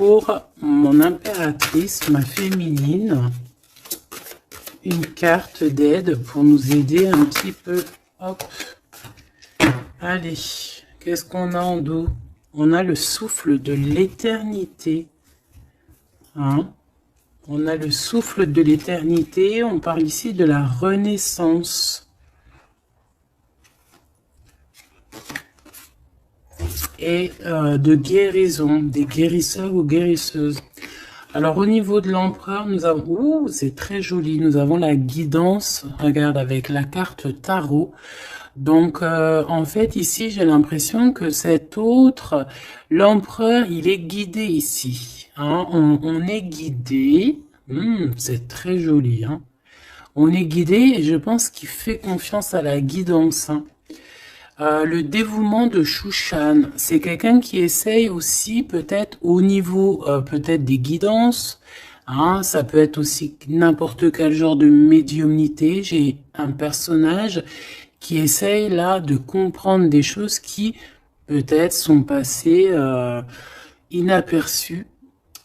pour mon impératrice, ma féminine, une carte d'aide pour nous aider un petit peu. Hop. Allez, qu'est-ce qu'on a en dos? On a le souffle de l'éternité. Hein? On a le souffle de l'éternité. On parle ici de la renaissance. Et de guérison, des guérisseurs ou guérisseuses. Alors au niveau de l'empereur, nous avons, ouh, c'est très joli, nous avons la guidance, regarde, avec la carte tarot. Donc en fait ici j'ai l'impression que cet autre, l'empereur, il est guidé ici. Hein, on est guidé, c'est très joli. Hein. On est guidé et je pense qu'il fait confiance à la guidance. Hein. Le dévouement de Shushan, c'est quelqu'un qui essaye aussi peut-être au niveau peut-être des guidances, hein, ça peut être aussi n'importe quel genre de médiumnité. J'ai un personnage qui essaye là de comprendre des choses qui peut-être sont passées inaperçues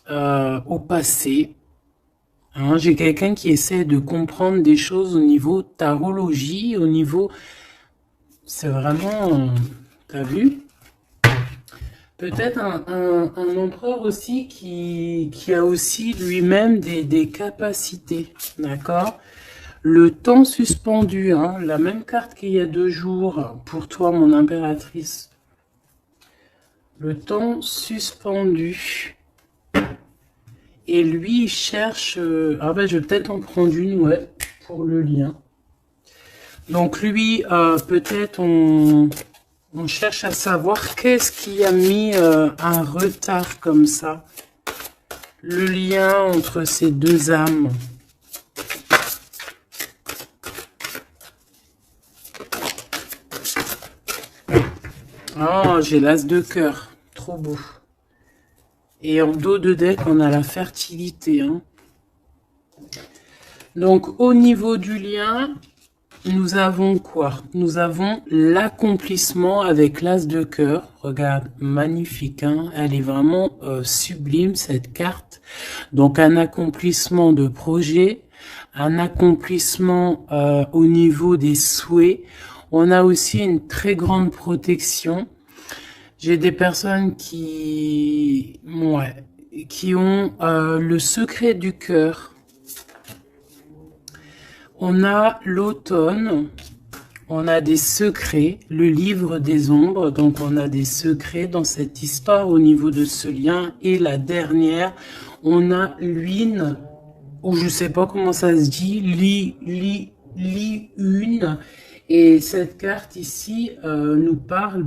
au passé. Hein, j'ai quelqu'un qui essaie de comprendre des choses au niveau tarologie, au niveau... C'est vraiment, t'as vu? Peut-être un empereur aussi qui a aussi lui-même des capacités, d'accord? Le temps suspendu, hein, la même carte qu'il y a 2 jours pour toi, mon impératrice. Le temps suspendu. Et lui, il cherche... ah ben, je vais peut-être en prendre une, ouais, pour le lien. Donc lui, peut-être on cherche à savoir qu'est-ce qui a mis un retard comme ça. Le lien entre ces deux âmes. Oh, j'ai l'as de cœur. Trop beau. Et en dos de deck, on a la fertilité. Hein. Donc au niveau du lien... Nous avons quoi? Nous avons l'accomplissement avec l'as de cœur. Regarde, magnifique, hein? Elle est vraiment sublime, cette carte. Donc, un accomplissement de projet, un accomplissement au niveau des souhaits. On a aussi une très grande protection. J'ai des personnes qui ont le secret du cœur. On a l'automne, on a des secrets, le livre des ombres, donc on a des secrets dans cette histoire au niveau de ce lien. Et la dernière, on a l'une, ou je sais pas comment ça se dit, une. Et cette carte ici nous parle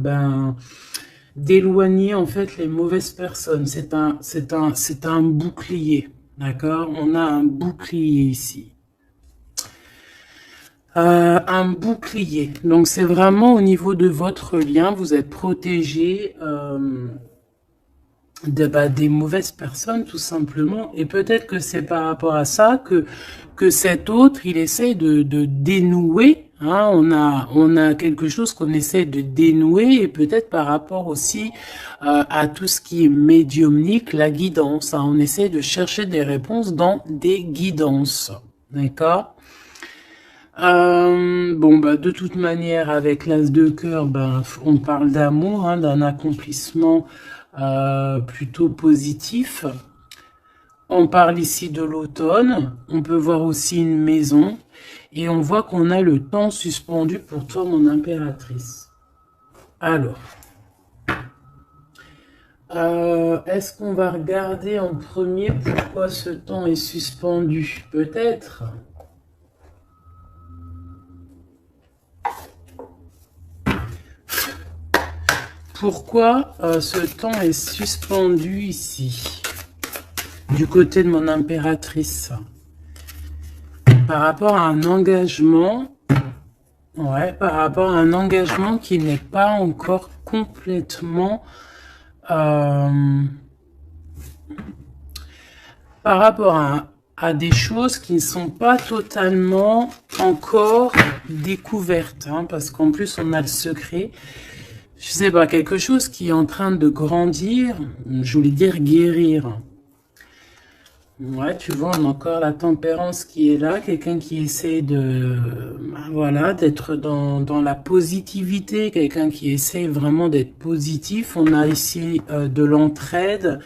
d'éloigner en fait les mauvaises personnes. C'est un bouclier, d'accord? On a un bouclier ici. Un bouclier. Donc c'est vraiment au niveau de votre lien, vous êtes protégé des mauvaises personnes tout simplement. Et peut-être que c'est par rapport à ça que cet autre, il essaie de dénouer. Hein, on a quelque chose qu'on essaie de dénouer et peut-être par rapport aussi à tout ce qui est médiumnique, la guidance. Hein, on essaie de chercher des réponses dans des guidances. D'accord? De toute manière, avec l'as de cœur, on parle d'amour, hein, d'un accomplissement plutôt positif. On parle ici de l'automne. On peut voir aussi une maison. Et on voit qu'on a le temps suspendu pour toi, mon impératrice. Alors, est-ce qu'on va regarder en premier pourquoi ce temps est suspendu? Peut-être. Pourquoi ce temps est suspendu ici, du côté de mon impératrice? Par rapport à un engagement, par rapport à un engagement qui n'est pas encore complètement... par rapport à des choses qui ne sont pas totalement encore découvertes, hein, parce qu'en plus on a le secret... Je sais pas, quelque chose qui est en train de grandir, je voulais dire guérir. Ouais, tu vois, on a encore la tempérance qui est là, quelqu'un qui essaie de, voilà, d'être dans la positivité, quelqu'un qui essaie vraiment d'être positif. On a ici de l'entraide,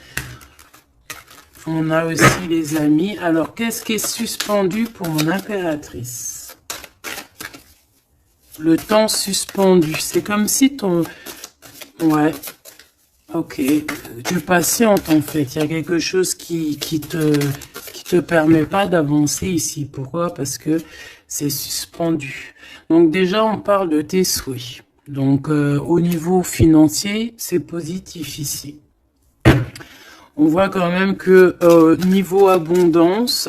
on a aussi les amis. Alors, qu'est-ce qui est suspendu pour mon impératrice? Le temps suspendu, c'est comme si ton... Ouais, ok, tu patientes en fait, il y a quelque chose qui te permet pas d'avancer ici. Pourquoi? Parce que c'est suspendu. Donc déjà, on parle de tes souhaits. Donc au niveau financier, c'est positif ici. On voit quand même que niveau abondance,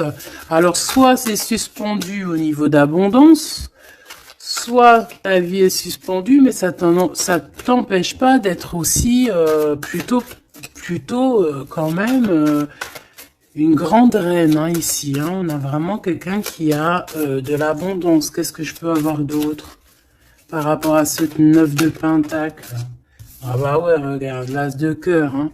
alors soit c'est suspendu au niveau d'abondance, soit ta vie est suspendue, mais ça t'empêche pas d'être aussi plutôt quand même une grande reine hein, ici. Hein. On a vraiment quelqu'un qui a de l'abondance. Qu'est-ce que je peux avoir d'autre par rapport à ce 9 de pentacle? Ah bah ouais, regarde, l'as de cœur. Hein.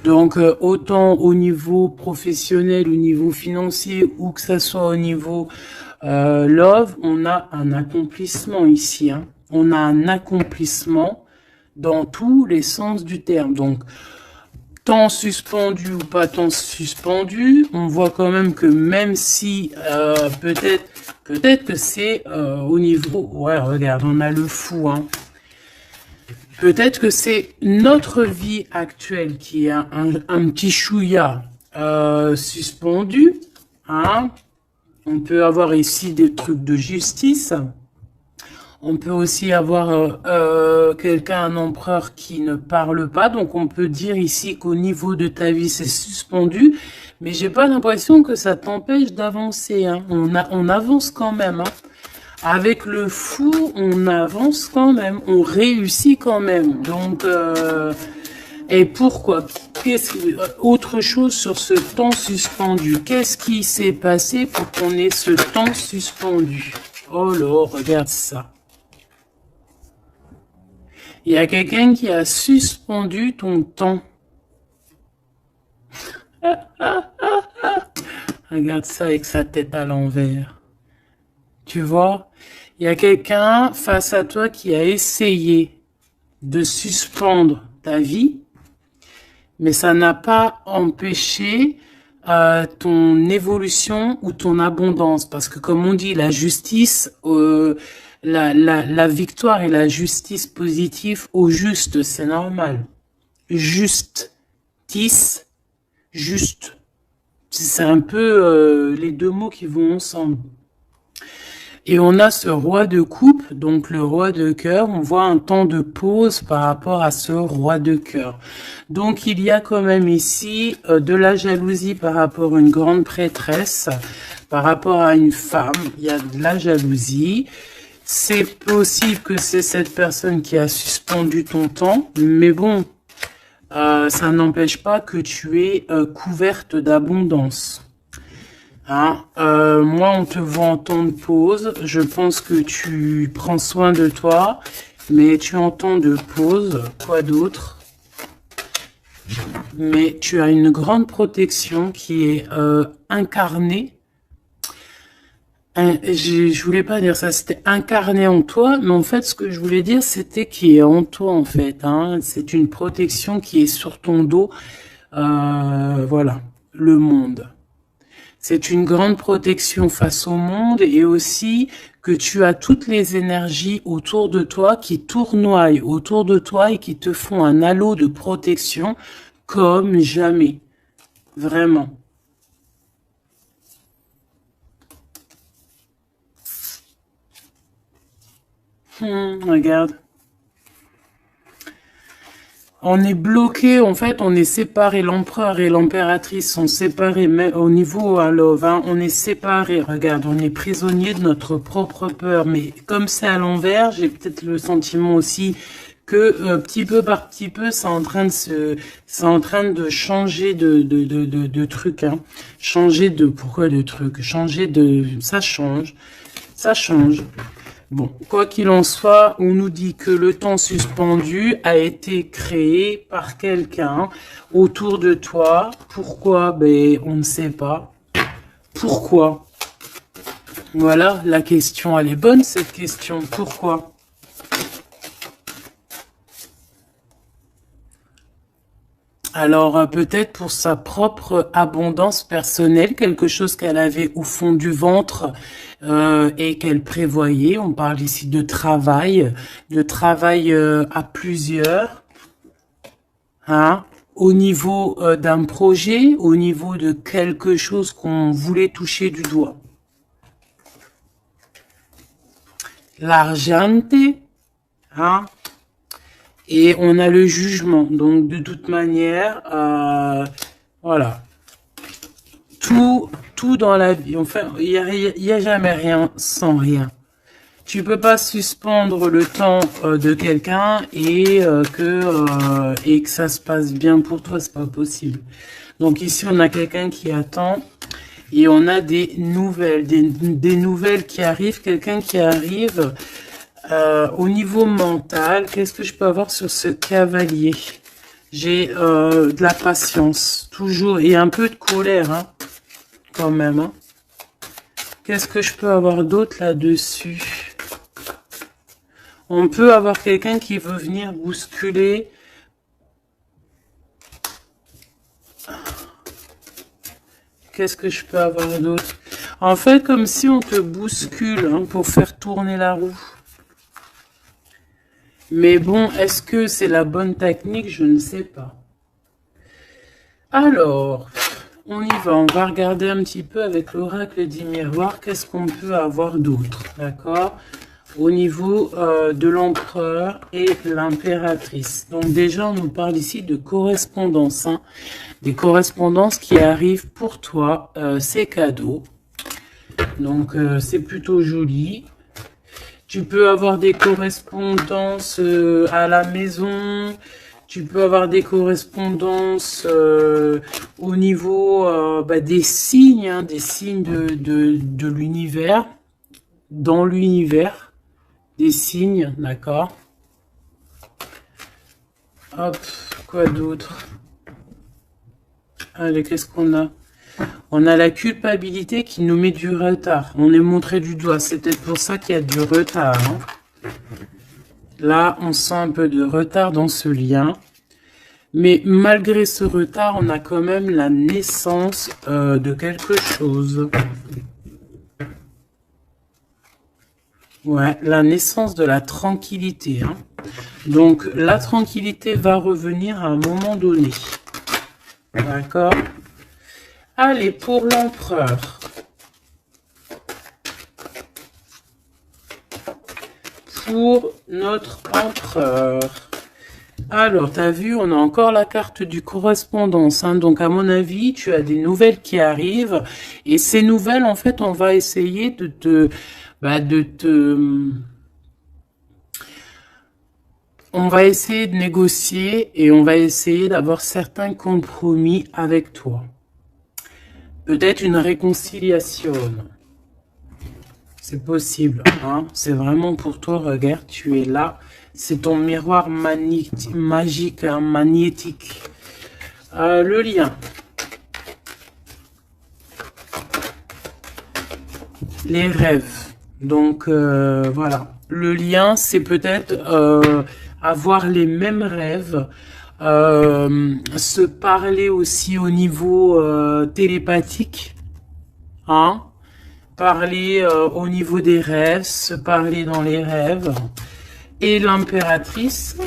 Donc autant au niveau professionnel, au niveau financier, ou que ça soit au niveau love, on a un accomplissement ici. Hein. On a un accomplissement dans tous les sens du terme. Donc, temps suspendu ou pas temps suspendu, on voit quand même que même si peut-être que c'est au niveau... Ouais, regarde, on a le fou. Hein. Peut-être que c'est notre vie actuelle qui est un petit chouïa suspendu. Hein. On peut avoir ici des trucs de justice. On peut aussi avoir quelqu'un, un empereur qui ne parle pas. Donc on peut dire ici qu'au niveau de ta vie, c'est suspendu. Mais j'ai pas l'impression que ça t'empêche d'avancer. Hein. On avance quand même. Hein. Avec le fou, on avance quand même. On réussit quand même. Donc, et pourquoi? Autre chose sur ce temps suspendu. Qu'est-ce qui s'est passé pour qu'on ait ce temps suspendu? Oh là, regarde ça. Il y a quelqu'un qui a suspendu ton temps. Regarde ça avec sa tête à l'envers. Tu vois? Il y a quelqu'un face à toi qui a essayé de suspendre ta vie, mais ça n'a pas empêché ton évolution ou ton abondance. Parce que comme on dit, la justice... La victoire et la justice positive au juste, c'est normal. Justice, juste. C'est un peu les deux mots qui vont ensemble. Et on a ce roi de coupe, donc le roi de cœur. On voit un temps de pause par rapport à ce roi de cœur. Donc il y a quand même ici de la jalousie par rapport à une grande prêtresse, par rapport à une femme. Il y a de la jalousie. C'est possible que c'est cette personne qui a suspendu ton temps, mais bon, ça n'empêche pas que tu es couverte d'abondance. Hein, moi, on te voit en temps de pause. Je pense que tu prends soin de toi, mais tu es en temps de pause. Quoi d'autre? Mais tu as une grande protection qui est incarnée. Je voulais pas dire ça, c'était incarné en toi, mais en fait, ce que je voulais dire, c'était qui est en toi, en fait. Hein. C'est une protection qui est sur ton dos. Voilà, le monde. C'est une grande protection face au monde et aussi que tu as toutes les énergies autour de toi qui tournoient autour de toi et qui te font un halo de protection comme jamais. Vraiment. Regarde. On est bloqué, en fait, on est séparés. L'empereur et l'impératrice sont séparés, mais au niveau à Love, hein, on est séparés. Regarde, on est prisonnier de notre propre peur. Mais comme c'est à l'envers, j'ai peut-être le sentiment aussi que petit peu par petit peu, c'est en train de changer de truc, hein. Changer de, pourquoi de truc? Changer de, ça change. Bon, quoi qu'il en soit, on nous dit que le temps suspendu a été créé par quelqu'un autour de toi. Pourquoi? Ben, on ne sait pas. Pourquoi? Voilà, la question, elle est bonne, cette question. Pourquoi? Alors, peut-être pour sa propre abondance personnelle, quelque chose qu'elle avait au fond du ventre et qu'elle prévoyait. On parle ici de travail à plusieurs, hein, au niveau d'un projet, au niveau de quelque chose qu'on voulait toucher du doigt. L'argente, hein. Et on a le jugement. Donc, de toute manière, voilà. Tout dans la vie. Enfin, il y a jamais rien sans rien. Tu peux pas suspendre le temps de quelqu'un et que ça se passe bien pour toi. C'est pas possible. Donc ici, on a quelqu'un qui attend et on a des nouvelles, des nouvelles qui arrivent. Quelqu'un qui arrive. Au niveau mental, qu'est-ce que je peux avoir sur ce cavalier? J'ai de la patience, toujours, et un peu de colère, hein, quand même. Hein. Qu'est-ce que je peux avoir d'autre là-dessus? On peut avoir quelqu'un qui veut venir bousculer. Qu'est-ce que je peux avoir d'autre? En fait, comme si on te bouscule hein, pour faire tourner la roue. Mais bon, est-ce que c'est la bonne technique? Je ne sais pas. Alors, on y va. On va regarder un petit peu avec l'oracle des miroirs. Qu'est-ce qu'on peut avoir d'autre? D'accord? Au niveau de l'empereur et l'impératrice. Donc déjà, on nous parle ici de correspondance. Hein, des correspondances qui arrivent pour toi. C'est cadeau. Donc, c'est plutôt joli. Tu peux avoir des correspondances à la maison, tu peux avoir des correspondances au niveau des signes, hein, des signes de l'univers, dans l'univers, des signes, d'accord. Hop, quoi d'autre? Allez, qu'est-ce qu'on a? On a la culpabilité qui nous met du retard. On est montré du doigt. C'est peut-être pour ça qu'il y a du retard. Hein. Là, on sent un peu de retard dans ce lien. Mais malgré ce retard, on a quand même la naissance de quelque chose. Ouais, la naissance de la tranquillité. Hein. Donc, la tranquillité va revenir à un moment donné. D'accord ? Allez, pour l'empereur. Pour notre empereur. Alors, tu as vu, on a encore la carte du correspondance. Hein. Donc, à mon avis, tu as des nouvelles qui arrivent. Et ces nouvelles, en fait, on va essayer de te... On va essayer de négocier et on va essayer d'avoir certains compromis avec toi. Peut-être une réconciliation. C'est possible. Hein. C'est vraiment pour toi, regarde, tu es là. C'est ton miroir magique, hein, magnétique. Le lien. Les rêves. Donc, voilà. Le lien, c'est peut-être avoir les mêmes rêves. Se parler aussi au niveau télépathique, hein, parler au niveau des rêves, se parler dans les rêves. Et l'impératrice,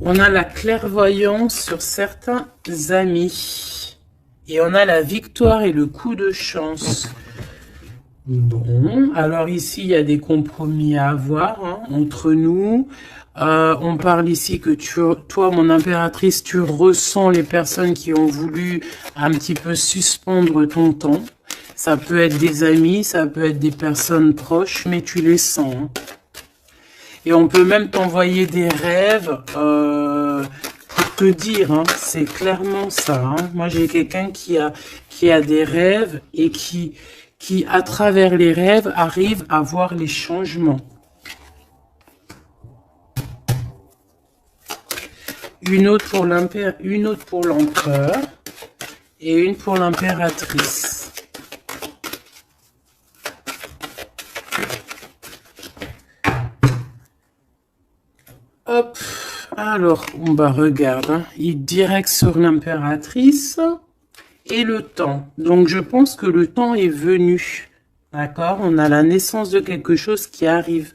on a la clairvoyance sur certains amis et on a la victoire et le coup de chance. Bon, alors ici, il y a des compromis à avoir hein, entre nous. On parle ici que toi, mon impératrice, tu ressens les personnes qui ont voulu un petit peu suspendre ton temps. Ça peut être des amis, ça peut être des personnes proches, mais tu les sens. Hein. Et on peut même t'envoyer des rêves te dire, hein, c'est clairement ça. Hein. Moi, j'ai quelqu'un qui a des rêves et qui, à travers les rêves, arrive à voir les changements. Une autre pour l'empereur et une pour l'impératrice. Hop, alors, regarde, hein, il direct sur l'impératrice et le temps. Donc, je pense que le temps est venu. D'accord? On a la naissance de quelque chose qui arrive.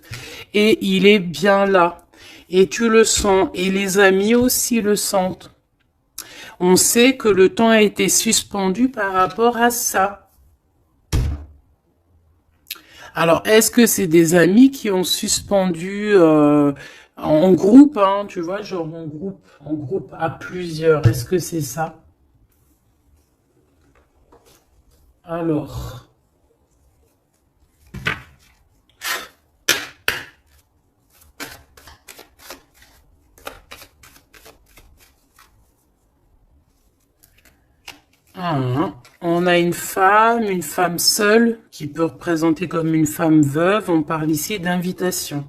Et il est bien là. Et tu le sens. Et les amis aussi le sentent. On sait que le temps a été suspendu par rapport à ça. Alors, est-ce que c'est des amis qui ont suspendu en groupe, hein, tu vois, genre en groupe à plusieurs? Est-ce que c'est ça? Alors... on a une femme seule, qui peut représenter comme une femme veuve. On parle ici d'invitation.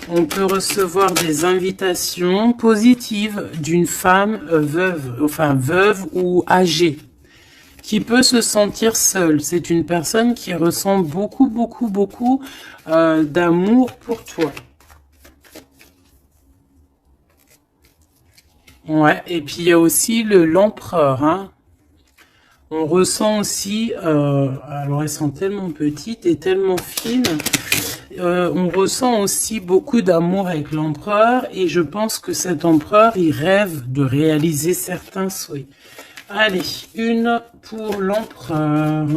On peut recevoir des invitations positives d'une femme veuve, enfin veuve ou âgée, qui peut se sentir seule. C'est une personne qui ressent beaucoup d'amour pour toi. Ouais, et puis il y a aussi l'empereur, hein. On ressent aussi, alors elles sont tellement petites et tellement fines, on ressent aussi beaucoup d'amour avec l'empereur et je pense que cet empereur, il rêve de réaliser certains souhaits. Allez, une pour l'empereur.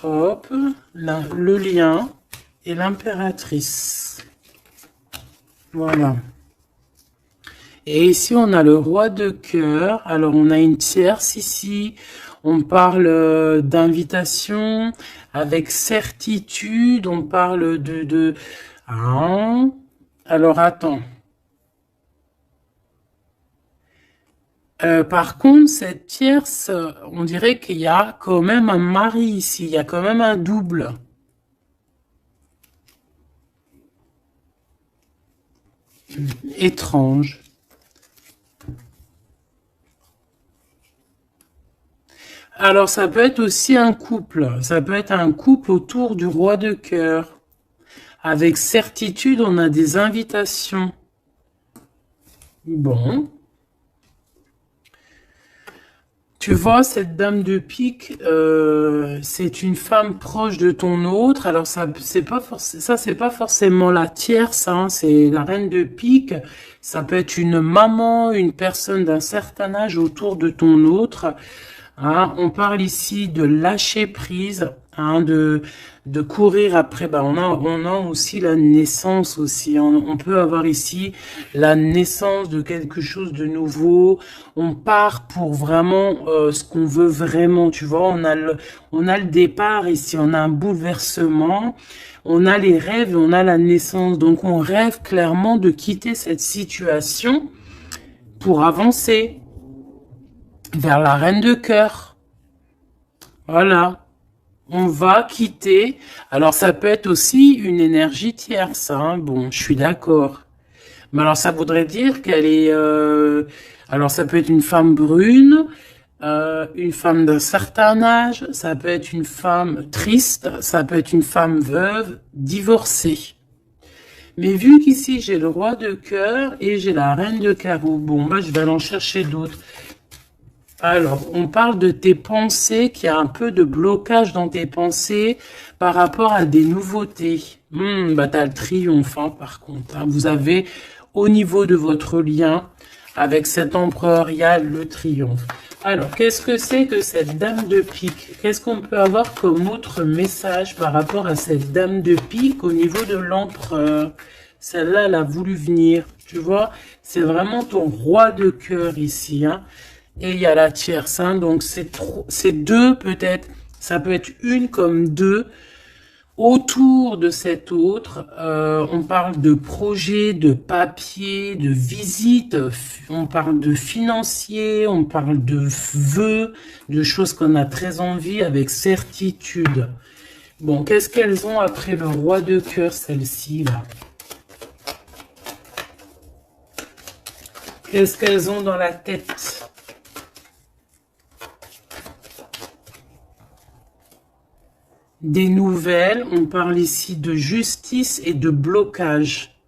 Hop, le lien et l'impératrice. Voilà. Et ici, on a le roi de cœur. Alors, on a une tierce ici. On parle d'invitation avec certitude. On parle de... Ah. Alors, attends. Par contre, cette tierce, on dirait qu'il y a quand même un mari ici. Il y a quand même un double. Étrange. Alors, ça peut être aussi un couple. Ça peut être un couple autour du roi de cœur. Avec certitude, on a des invitations. Bon. Tu vois, cette dame de pique, c'est une femme proche de ton autre. Alors, ça, c'est pas forcément la tierce, hein, c'est la reine de pique. Ça peut être une maman, une personne d'un certain âge autour de ton autre. Hein, on parle ici de lâcher prise, hein, de courir après. On a aussi la naissance aussi. On peut avoir ici la naissance de quelque chose de nouveau. On part pour vraiment ce qu'on veut vraiment. Tu vois, on a le départ ici. On a un bouleversement. On a les rêves et on a la naissance. Donc, on rêve clairement de quitter cette situation pour avancer vers la reine de cœur. Voilà. On va quitter. Alors, ça peut être aussi une énergie tierce. Hein. Bon, je suis d'accord. Mais alors, ça voudrait dire qu'elle est... alors, ça peut être une femme brune, une femme d'un certain âge. Ça peut être une femme triste. Ça peut être une femme veuve, divorcée. Mais vu qu'ici, j'ai le roi de cœur et j'ai la reine de carreau. Bon, je vais aller en chercher d'autres. Alors, on parle de tes pensées, qu'il y a un peu de blocage dans tes pensées par rapport à des nouveautés. T'as le triomphe, hein, par contre. Hein. Vous avez, au niveau de votre lien, avec cet empereur, il y a le triomphe. Alors, qu'est-ce que c'est que cette dame de pique? Qu'est-ce qu'on peut avoir comme autre message par rapport à cette dame de pique au niveau de l'empereur? Celle-là, elle a voulu venir. Tu vois, c'est vraiment ton roi de cœur ici, hein. Et il y a la tierce, hein, donc c'est deux peut-être, ça peut être une comme deux. Autour de cet autre, on parle de projet, de papier, de visite, on parle de financier, on parle de vœux, de choses qu'on a très envie avec certitude. Bon, qu'est-ce qu'elles ont après le roi de cœur, celles-ci, là? Qu'est-ce qu'elles ont dans la tête? Des nouvelles, on parle ici de justice et de blocage.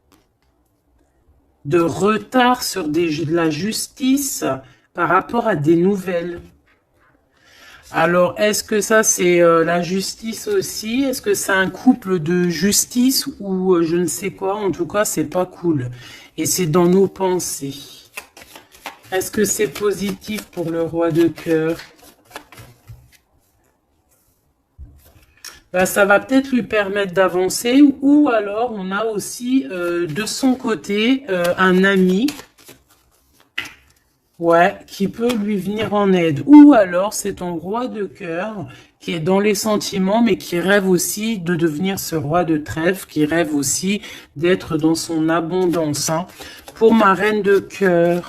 De retard sur de la justice par rapport à des nouvelles. Alors, est-ce que ça, c'est la justice aussi? Est-ce que c'est un couple de justice ou je ne sais quoi? En tout cas, c'est pas cool. Et c'est dans nos pensées. Est-ce que c'est positif pour le roi de cœur? Ben, ça va peut-être lui permettre d'avancer. Ou alors, on a aussi de son côté un ami. Ouais, qui peut lui venir en aide. Ou alors, c'est ton roi de cœur qui est dans les sentiments, mais qui rêve aussi de devenir ce roi de trèfle, qui rêve aussi d'être dans son abondance. Hein. Pour ma reine de cœur,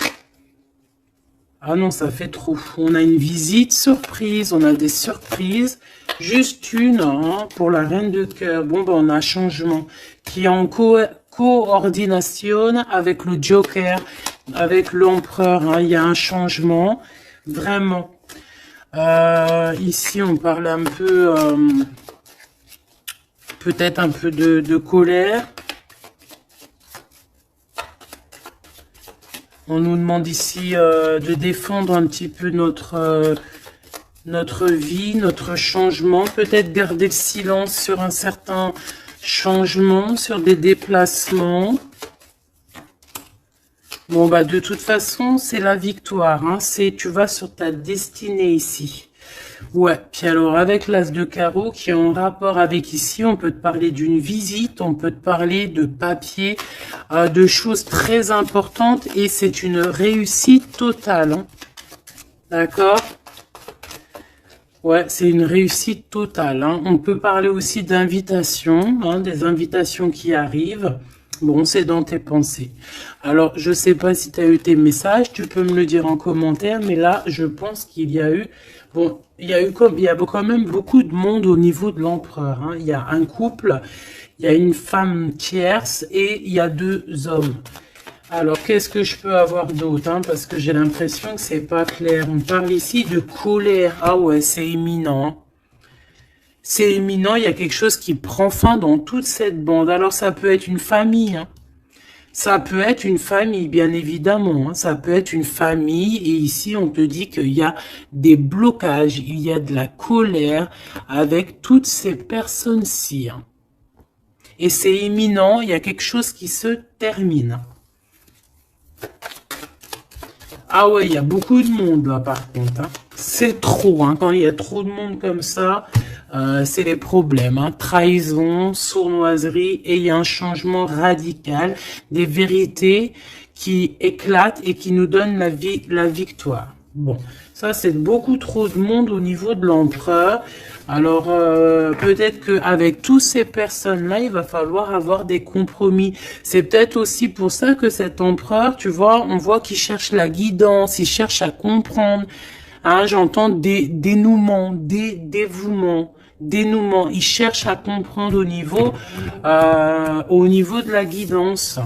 ah non, ça fait trop. On a une visite surprise, on a des surprises. Juste une hein, pour la reine de cœur. Bon, ben, on a un changement qui est en coordination avec le Joker, avec l'empereur. Hein. Il y a un changement, vraiment. Ici, on parle un peu, peut-être un peu de colère. On nous demande ici de défendre un petit peu notre vie, notre changement. Peut-être garder le silence sur un certain changement, sur des déplacements. Bon, bah de toute façon, c'est la victoire. Hein. Tu vas sur ta destinée ici. Ouais, puis alors avec l'as de carreau qui est en rapport avec ici, on peut te parler d'une visite, on peut te parler de papier, de choses très importantes et c'est une réussite totale. Hein. D'accord? Ouais, c'est une réussite totale. Hein. On peut parler aussi d'invitations, hein, des invitations qui arrivent. Bon, c'est dans tes pensées. Alors, je sais pas si tu as eu tes messages, tu peux me le dire en commentaire, mais là, je pense qu'il y a eu... Bon, il y a quand même beaucoup de monde au niveau de l'empereur. Hein. Il y a un couple, il y a une femme tierce et il y a 2 hommes. Alors, qu'est-ce que je peux avoir d'autre hein, parce que j'ai l'impression que c'est pas clair. On parle ici de colère. Ah ouais, c'est imminent. C'est imminent, il y a quelque chose qui prend fin dans toute cette bande. Alors, ça peut être une famille. Hein. Ça peut être une famille, bien évidemment. Hein. Ça peut être une famille. Et ici, on te dit qu'il y a des blocages. Il y a de la colère avec toutes ces personnes-ci. Hein. Et c'est imminent, il y a quelque chose qui se termine. Ah ouais, il y a beaucoup de monde là par contre. Hein. C'est trop, hein. Quand il y a trop de monde comme ça, c'est les problèmes. Hein. Trahison, sournoiserie et il y a un changement radical, des vérités qui éclatent et qui nous donnent la victoire. Bon, ça c'est beaucoup trop de monde au niveau de l'empereur. Alors, peut-être qu'avec toutes ces personnes-là, il va falloir avoir des compromis. C'est peut-être aussi pour ça que cet empereur, tu vois, on voit qu'il cherche la guidance, il cherche à comprendre. Hein, j'entends des dénouements, des dévouements, dénouements. Il cherche à comprendre au niveau de la guidance.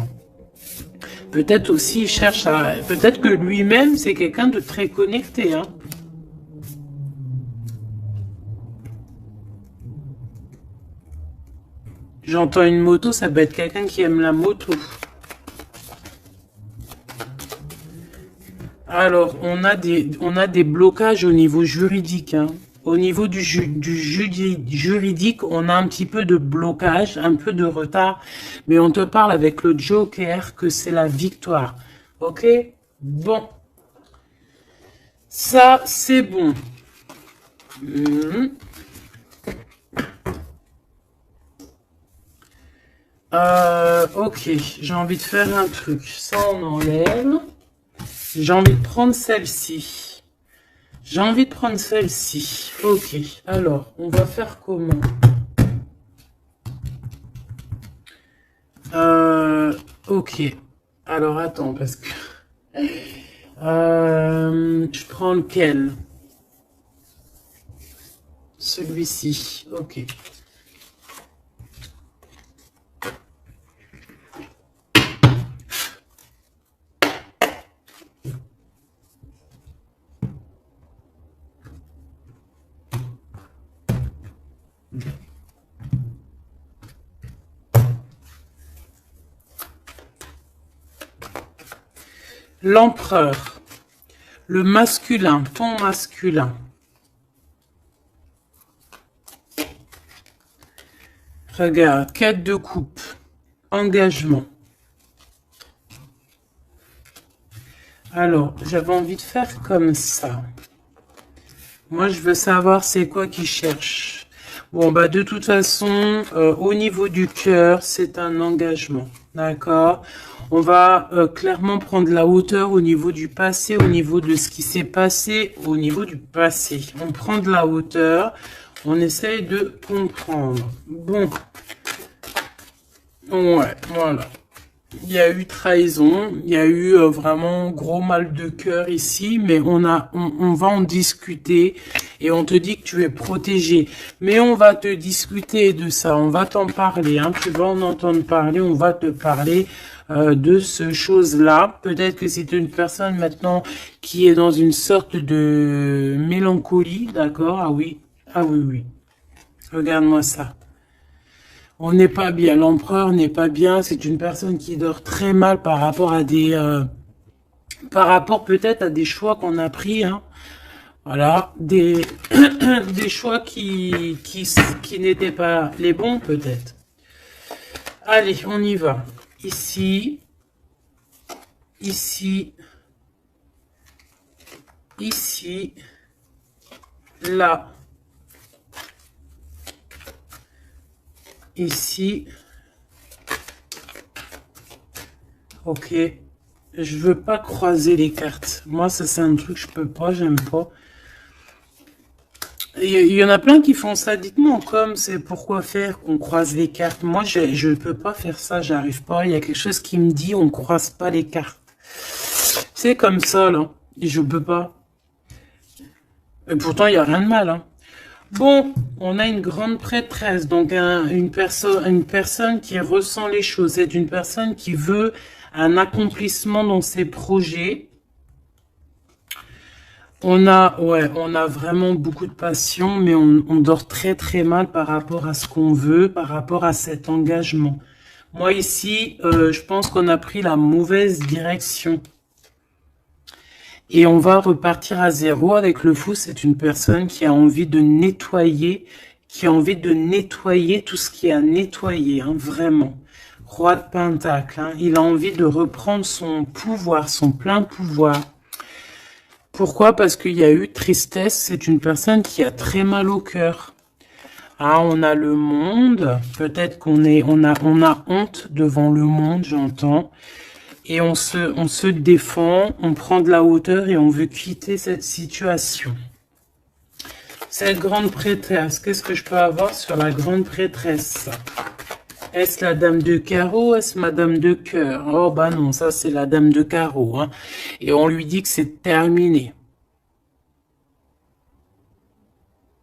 Peut-être aussi, il cherche à... Peut-être que lui-même, c'est quelqu'un de très connecté, hein. J'entends une moto, ça peut être quelqu'un qui aime la moto. Alors, on a des blocages au niveau juridique. Hein. Au niveau du juridique, on a un petit peu de blocage, un peu de retard. Mais on te parle avec le Joker que c'est la victoire. Ok? Bon. Ça, c'est bon. Ok, j'ai envie de faire un truc. Ça, on enlève. J'ai envie de prendre celle-ci. J'ai envie de prendre celle-ci. Ok, alors, on va faire comment? Ok. Alors attends, parce que... je prends lequel? Celui-ci. Ok. L'empereur. Le masculin, ton masculin. Regarde, 4 de coupe. Engagement. Alors, j'avais envie de faire comme ça. Moi, je veux savoir c'est quoi qu'il cherche. Bon, bah de toute façon, au niveau du cœur, c'est un engagement. D'accord? On va clairement prendre la hauteur au niveau du passé, au niveau de ce qui s'est passé, au niveau du passé. On prend de la hauteur, on essaye de comprendre. Bon. Ouais, voilà. Il y a eu trahison, il y a eu vraiment gros mal de cœur ici, mais on va en discuter et on te dit que tu es protégé. Mais on va te discuter de ça, on va t'en parler, hein, tu vas en entendre parler, on va te parler de ce chose-là. Peut-être que c'est une personne maintenant qui est dans une sorte de mélancolie, d'accord? Ah oui, oui. Regarde-moi ça. On n'est pas bien, l'empereur n'est pas bien, c'est une personne qui dort très mal par rapport à par rapport peut-être à des choix qu'on a pris, hein. Voilà, des choix qui n'étaient pas les bons peut-être. Allez, on y va. Ici, là. Ici, ok, je veux pas croiser les cartes. Moi, ça c'est un truc que je peux pas, j'aime pas. Il y en a plein qui font ça. Dites-moi comme c'est pourquoi faire qu'on croise les cartes. Moi, je peux pas faire ça, j'arrive pas. Il y a quelque chose qui me dit on croise pas les cartes. C'est comme ça là, et je peux pas. Et pourtant, il y a rien de mal, hein. Bon, on a une grande prêtresse, donc une personne qui ressent les choses. C'est une personne qui veut un accomplissement dans ses projets. On a vraiment beaucoup de passion, mais on dort très très mal par rapport à ce qu'on veut, par rapport à cet engagement. Moi ici, je pense qu'on a pris la mauvaise direction. Et on va repartir à zéro avec le fou. C'est une personne qui a envie de nettoyer, tout ce qui a nettoyé, hein, vraiment. Roi de Pentacle, hein, il a envie de reprendre son pouvoir, son plein pouvoir. Pourquoi? Parce qu'il y a eu tristesse. C'est une personne qui a très mal au cœur. Ah, on a le monde. Peut-être qu'on a honte devant le monde, j'entends. Et on se défend, on prend de la hauteur et on veut quitter cette situation. Cette grande prêtresse, qu'est-ce que je peux avoir sur la grande prêtresse? Est-ce la dame de carreau? Est-ce madame de cœur? Oh bah non, ça c'est la dame de carreau, hein. Et on lui dit que c'est terminé.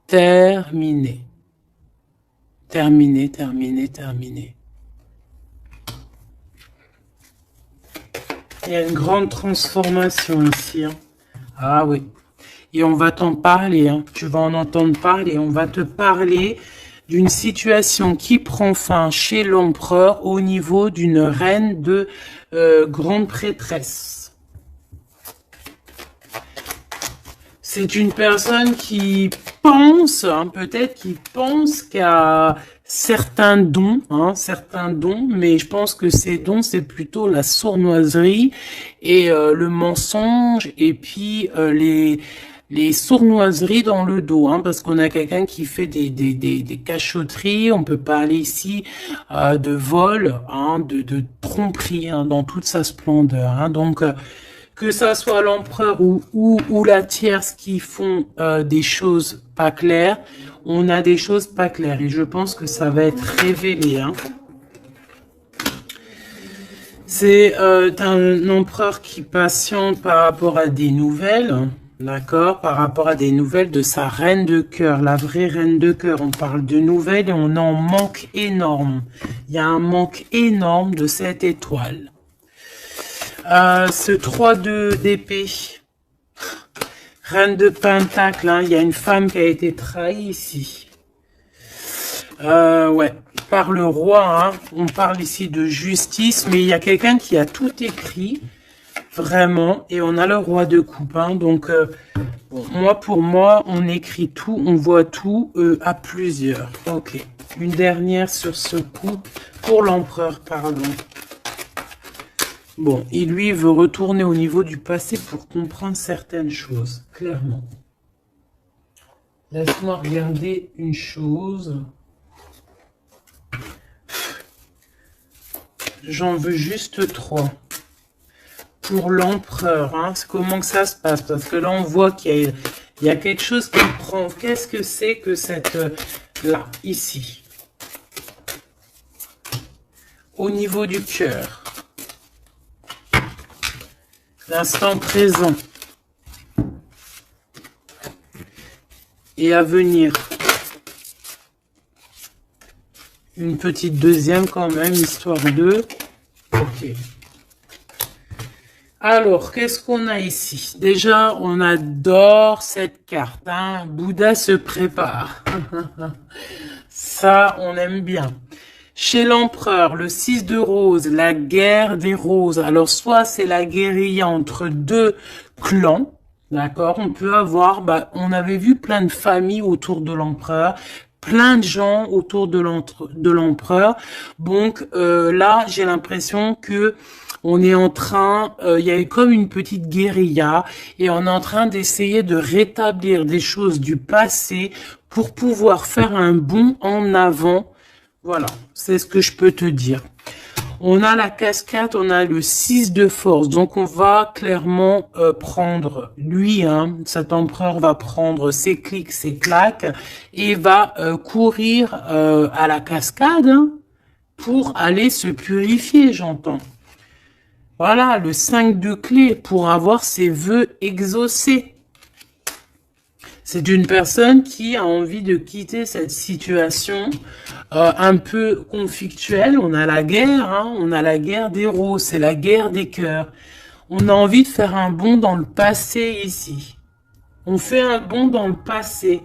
Terminé. Terminé, terminé, terminé. Il y a une grande transformation ici, hein. Ah oui. Et on va t'en parler, hein. Tu vas en entendre parler. On va te parler d'une situation qui prend fin chez l'empereur au niveau d'une reine de grande prêtresse. C'est une personne qui pense, hein, peut-être qui pense qu'à certains dons, mais je pense que ces dons, c'est plutôt la sournoiserie et le mensonge, et puis les sournoiseries dans le dos, hein, parce qu'on a quelqu'un qui fait des cachotteries. On peut parler ici de vol, hein, de tromperie, hein, dans toute sa splendeur, hein. Donc que ça soit l'empereur ou la tierce qui font des choses pas claires, on a des choses pas claires. Et je pense que ça va être révélé, hein. C'est un empereur qui patiente par rapport à des nouvelles, d'accord, par rapport à des nouvelles de sa reine de cœur, la vraie reine de cœur. On parle de nouvelles et on en manque énorme. Il y a un manque énorme de cette étoile. Ce 3 d'épée, reine de pentacle, hein, il y a une femme qui a été trahie ici. Ouais, par le roi, hein, on parle ici de justice, mais il y a quelqu'un qui a tout écrit, vraiment, et on a le roi de coupe, hein, donc bon, pour moi, on écrit tout, on voit tout à plusieurs. Ok, une dernière sur ce coup, pour l'empereur, pardon. Bon, il lui veut retourner au niveau du passé pour comprendre certaines choses, clairement. Laisse-moi regarder une chose. J'en veux juste 3. Pour l'empereur, hein, comment que ça se passe? Parce que là, on voit qu'il y a quelque chose qui prend. Qu'est-ce que c'est que cette... là, ici. Au niveau du cœur. L'instant présent. Et à venir. Une petite deuxième quand même, histoire de... Ok. Alors, qu'est-ce qu'on a ici? Déjà, on adore cette carte. Hein. Bouddha se prépare. Ça, on aime bien. Chez l'empereur, le 6 de rose, la guerre des roses. Alors, soit c'est la guérilla entre deux clans. D'accord, on peut avoir, on avait vu plein de familles autour de l'empereur, plein de gens autour de l'empereur. Donc là, j'ai l'impression que on est en train, il y a comme une petite guérilla et on est en train d'essayer de rétablir des choses du passé pour pouvoir faire un bond en avant. Voilà, c'est ce que je peux te dire. On a la cascade, on a le 6 de force. Donc, on va clairement prendre, lui, hein, cet empereur va prendre ses clics, ses claques et va courir à la cascade hein, pour aller se purifier, j'entends. Voilà, le 5 de clé pour avoir ses vœux exaucés. C'est une personne qui a envie de quitter cette situation un peu conflictuelle. On a la guerre, hein, on a la guerre des roses, c'est la guerre des cœurs. On a envie de faire un bond dans le passé ici. On fait un bond dans le passé.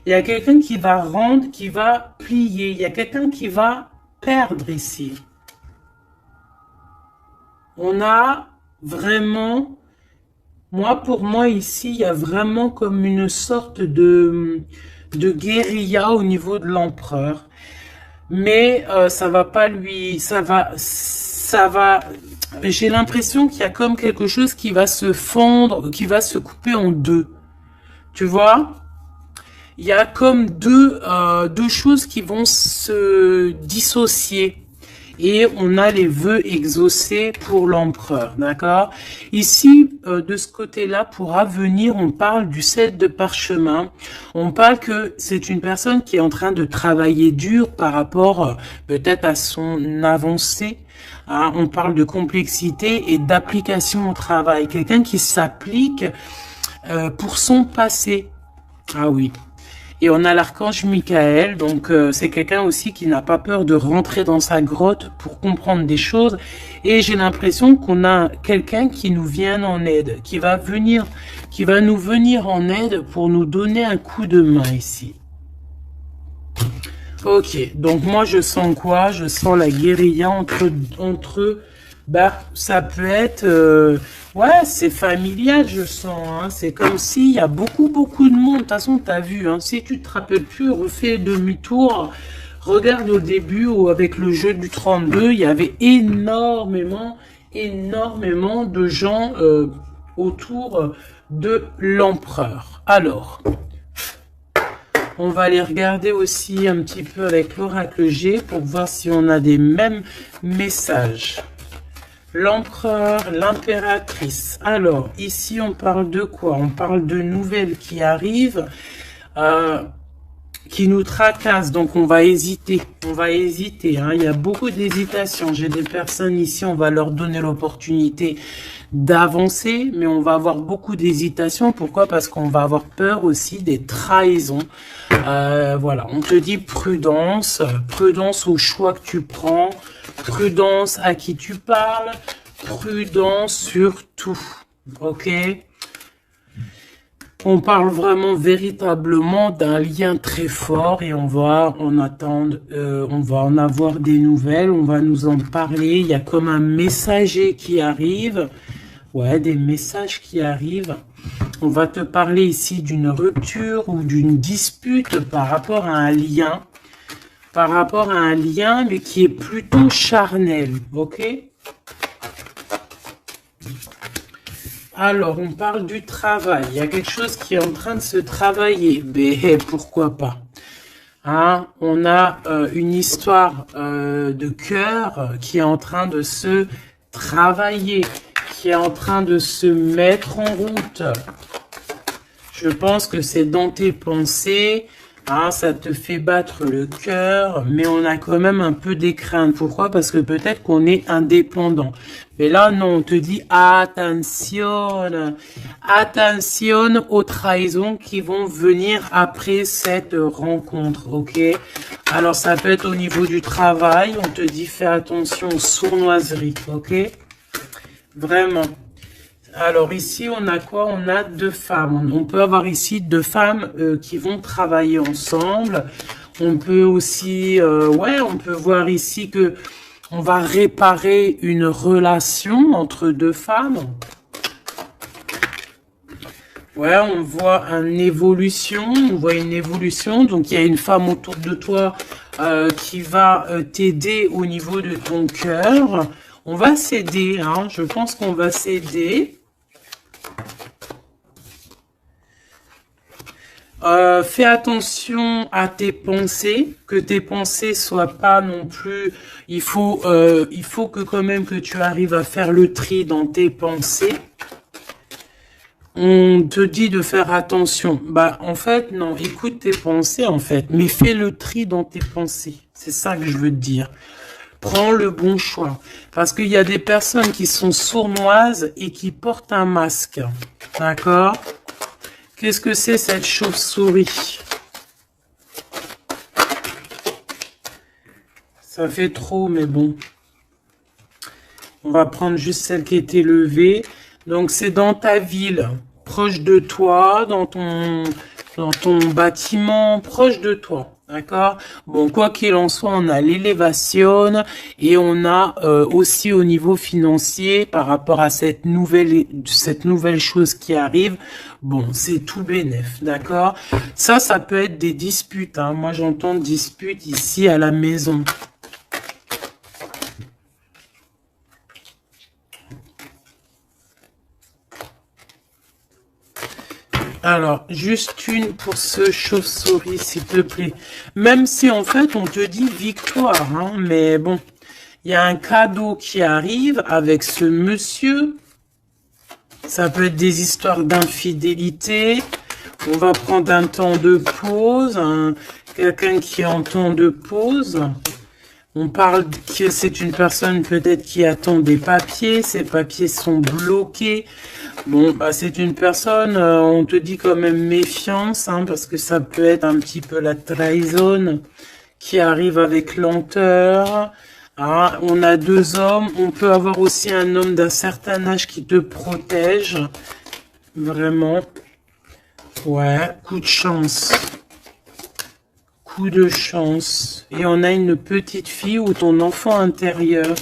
Il y a quelqu'un qui va rendre, qui va plier. Il y a quelqu'un qui va perdre ici. On a vraiment... Pour moi, ici, il y a vraiment comme une sorte de guérilla au niveau de l'empereur. Mais ça va pas lui... Ça va... J'ai l'impression qu'il y a comme quelque chose qui va se fondre, qui va se couper en deux. Tu vois? Il y a comme deux choses qui vont se dissocier. Et on a les vœux exaucés pour l'empereur, d'accord? Ici, de ce côté-là, pour avenir, on parle du 7 de parchemin. On parle que c'est une personne qui est en train de travailler dur par rapport peut-être à son avancée. Hein? On parle de complexité et d'application au travail. Quelqu'un qui s'applique pour son passé. Ah oui. Et on a l'archange Michael, donc c'est quelqu'un aussi qui n'a pas peur de rentrer dans sa grotte pour comprendre des choses. Et j'ai l'impression qu'on a quelqu'un qui nous vient en aide, qui va nous venir en aide pour nous donner un coup de main ici. Ok, donc moi je sens quoi? Je sens la guérilla entre eux. Ça peut être... ouais, c'est familial, je sens. Hein. C'est comme s'il y a beaucoup de monde. De toute façon, tu as vu. Hein. Si tu te rappelles plus, refais demi-tour. Regarde au début où avec le jeu du 32, il y avait énormément de gens autour de l'empereur. Alors... On va aller regarder aussi un petit peu avec l'oracle G pour voir si on a des mêmes messages. L'empereur, l'impératrice. Alors, ici, on parle de quoi? On parle de nouvelles qui arrivent. qui nous tracasse, donc on va hésiter, hein. Il y a beaucoup d'hésitation. J'ai des personnes ici, on va leur donner l'opportunité d'avancer, mais on va avoir beaucoup d'hésitation. Pourquoi? Parce qu'on va avoir peur aussi des trahisons. Voilà, on te dit prudence, prudence au choix que tu prends, prudence à qui tu parles, prudence sur tout, ok? On parle vraiment véritablement d'un lien très fort et on va en attendre, on va en avoir des nouvelles, on va nous en parler. Il y a comme un messager qui arrive, ouais, des messages qui arrivent. On va te parler ici d'une rupture ou d'une dispute par rapport à un lien, mais qui est plutôt charnel, ok? Alors, on parle du travail. Il y a quelque chose qui est en train de se travailler. Mais pourquoi pas? Hein, on a une histoire de cœur qui est en train de se travailler, qui est en train de se mettre en route. Je pense que c'est dans tes pensées. Hein, ça te fait battre le cœur, mais on a quand même un peu des craintes. Pourquoi? Parce que peut-être qu'on est indépendant. Mais là, non, on te dit attention, attention aux trahisons qui vont venir après cette rencontre, ok? Alors, ça peut être au niveau du travail, on te dit fais attention aux sournoiseries, ok? Vraiment. Alors ici, on a quoi? On a deux femmes. On peut avoir ici deux femmes qui vont travailler ensemble. On peut aussi, ouais, on peut voir ici que on va réparer une relation entre deux femmes. Ouais, on voit une évolution. Donc, il y a une femme autour de toi qui va t'aider au niveau de ton cœur. On va s'aider, hein. Je pense qu'on va s'aider. Fais attention à tes pensées, que tes pensées soient pas non plus. Il faut que quand même que tu arrives à faire le tri dans tes pensées. On te dit de faire attention. Bah, en fait, non, écoute tes pensées, en fait, mais fais le tri dans tes pensées. C'est ça que je veux te dire. Prends le bon choix. Parce qu'il y a des personnes qui sont sournoises et qui portent un masque. D'accord? Qu'est-ce que c'est cette chauve-souris? Ça fait trop, mais bon. On va prendre juste celle qui est élevée. Donc, c'est dans ta ville, proche de toi, dans ton bâtiment, proche de toi. D'accord? Bon, quoi qu'il en soit, on a l'élévation et on a aussi au niveau financier par rapport à cette nouvelle chose qui arrive. Bon, c'est tout bénef, d'accord? Ça peut être des disputes. Hein. Moi, j'entends disputes ici à la maison. Alors, juste une pour ce chauve-souris, s'il te plaît. Même si, en fait, on te dit victoire, hein, mais bon, il y a un cadeau qui arrive avec ce monsieur. Ça peut être des histoires d'infidélité. On va prendre un temps de pause, quelqu'un qui est en temps de pause. On parle que c'est une personne peut-être qui attend des papiers. Ces papiers sont bloqués. Bon, bah, c'est une personne, on te dit quand même méfiance, hein, parce que ça peut être un petit peu la trahison qui arrive avec lenteur. Hein, on a deux hommes, on peut avoir aussi un homme d'un certain âge qui te protège. Vraiment. Ouais, coup de chance. Coup de chance. Et on a une petite fille ou ton enfant intérieur.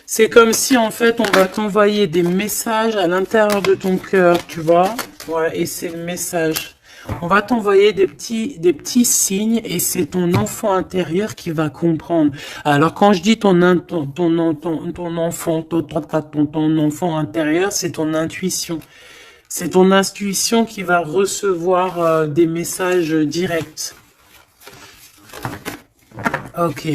C'est comme si, en fait, on va t'envoyer des messages à l'intérieur de ton cœur, tu vois. Ouais, et c'est le message. On va t'envoyer des petits signes et c'est ton enfant intérieur qui va comprendre. Alors, quand je dis ton enfant intérieur, c'est ton intuition. C'est ton intuition qui va recevoir des messages directs. Ok.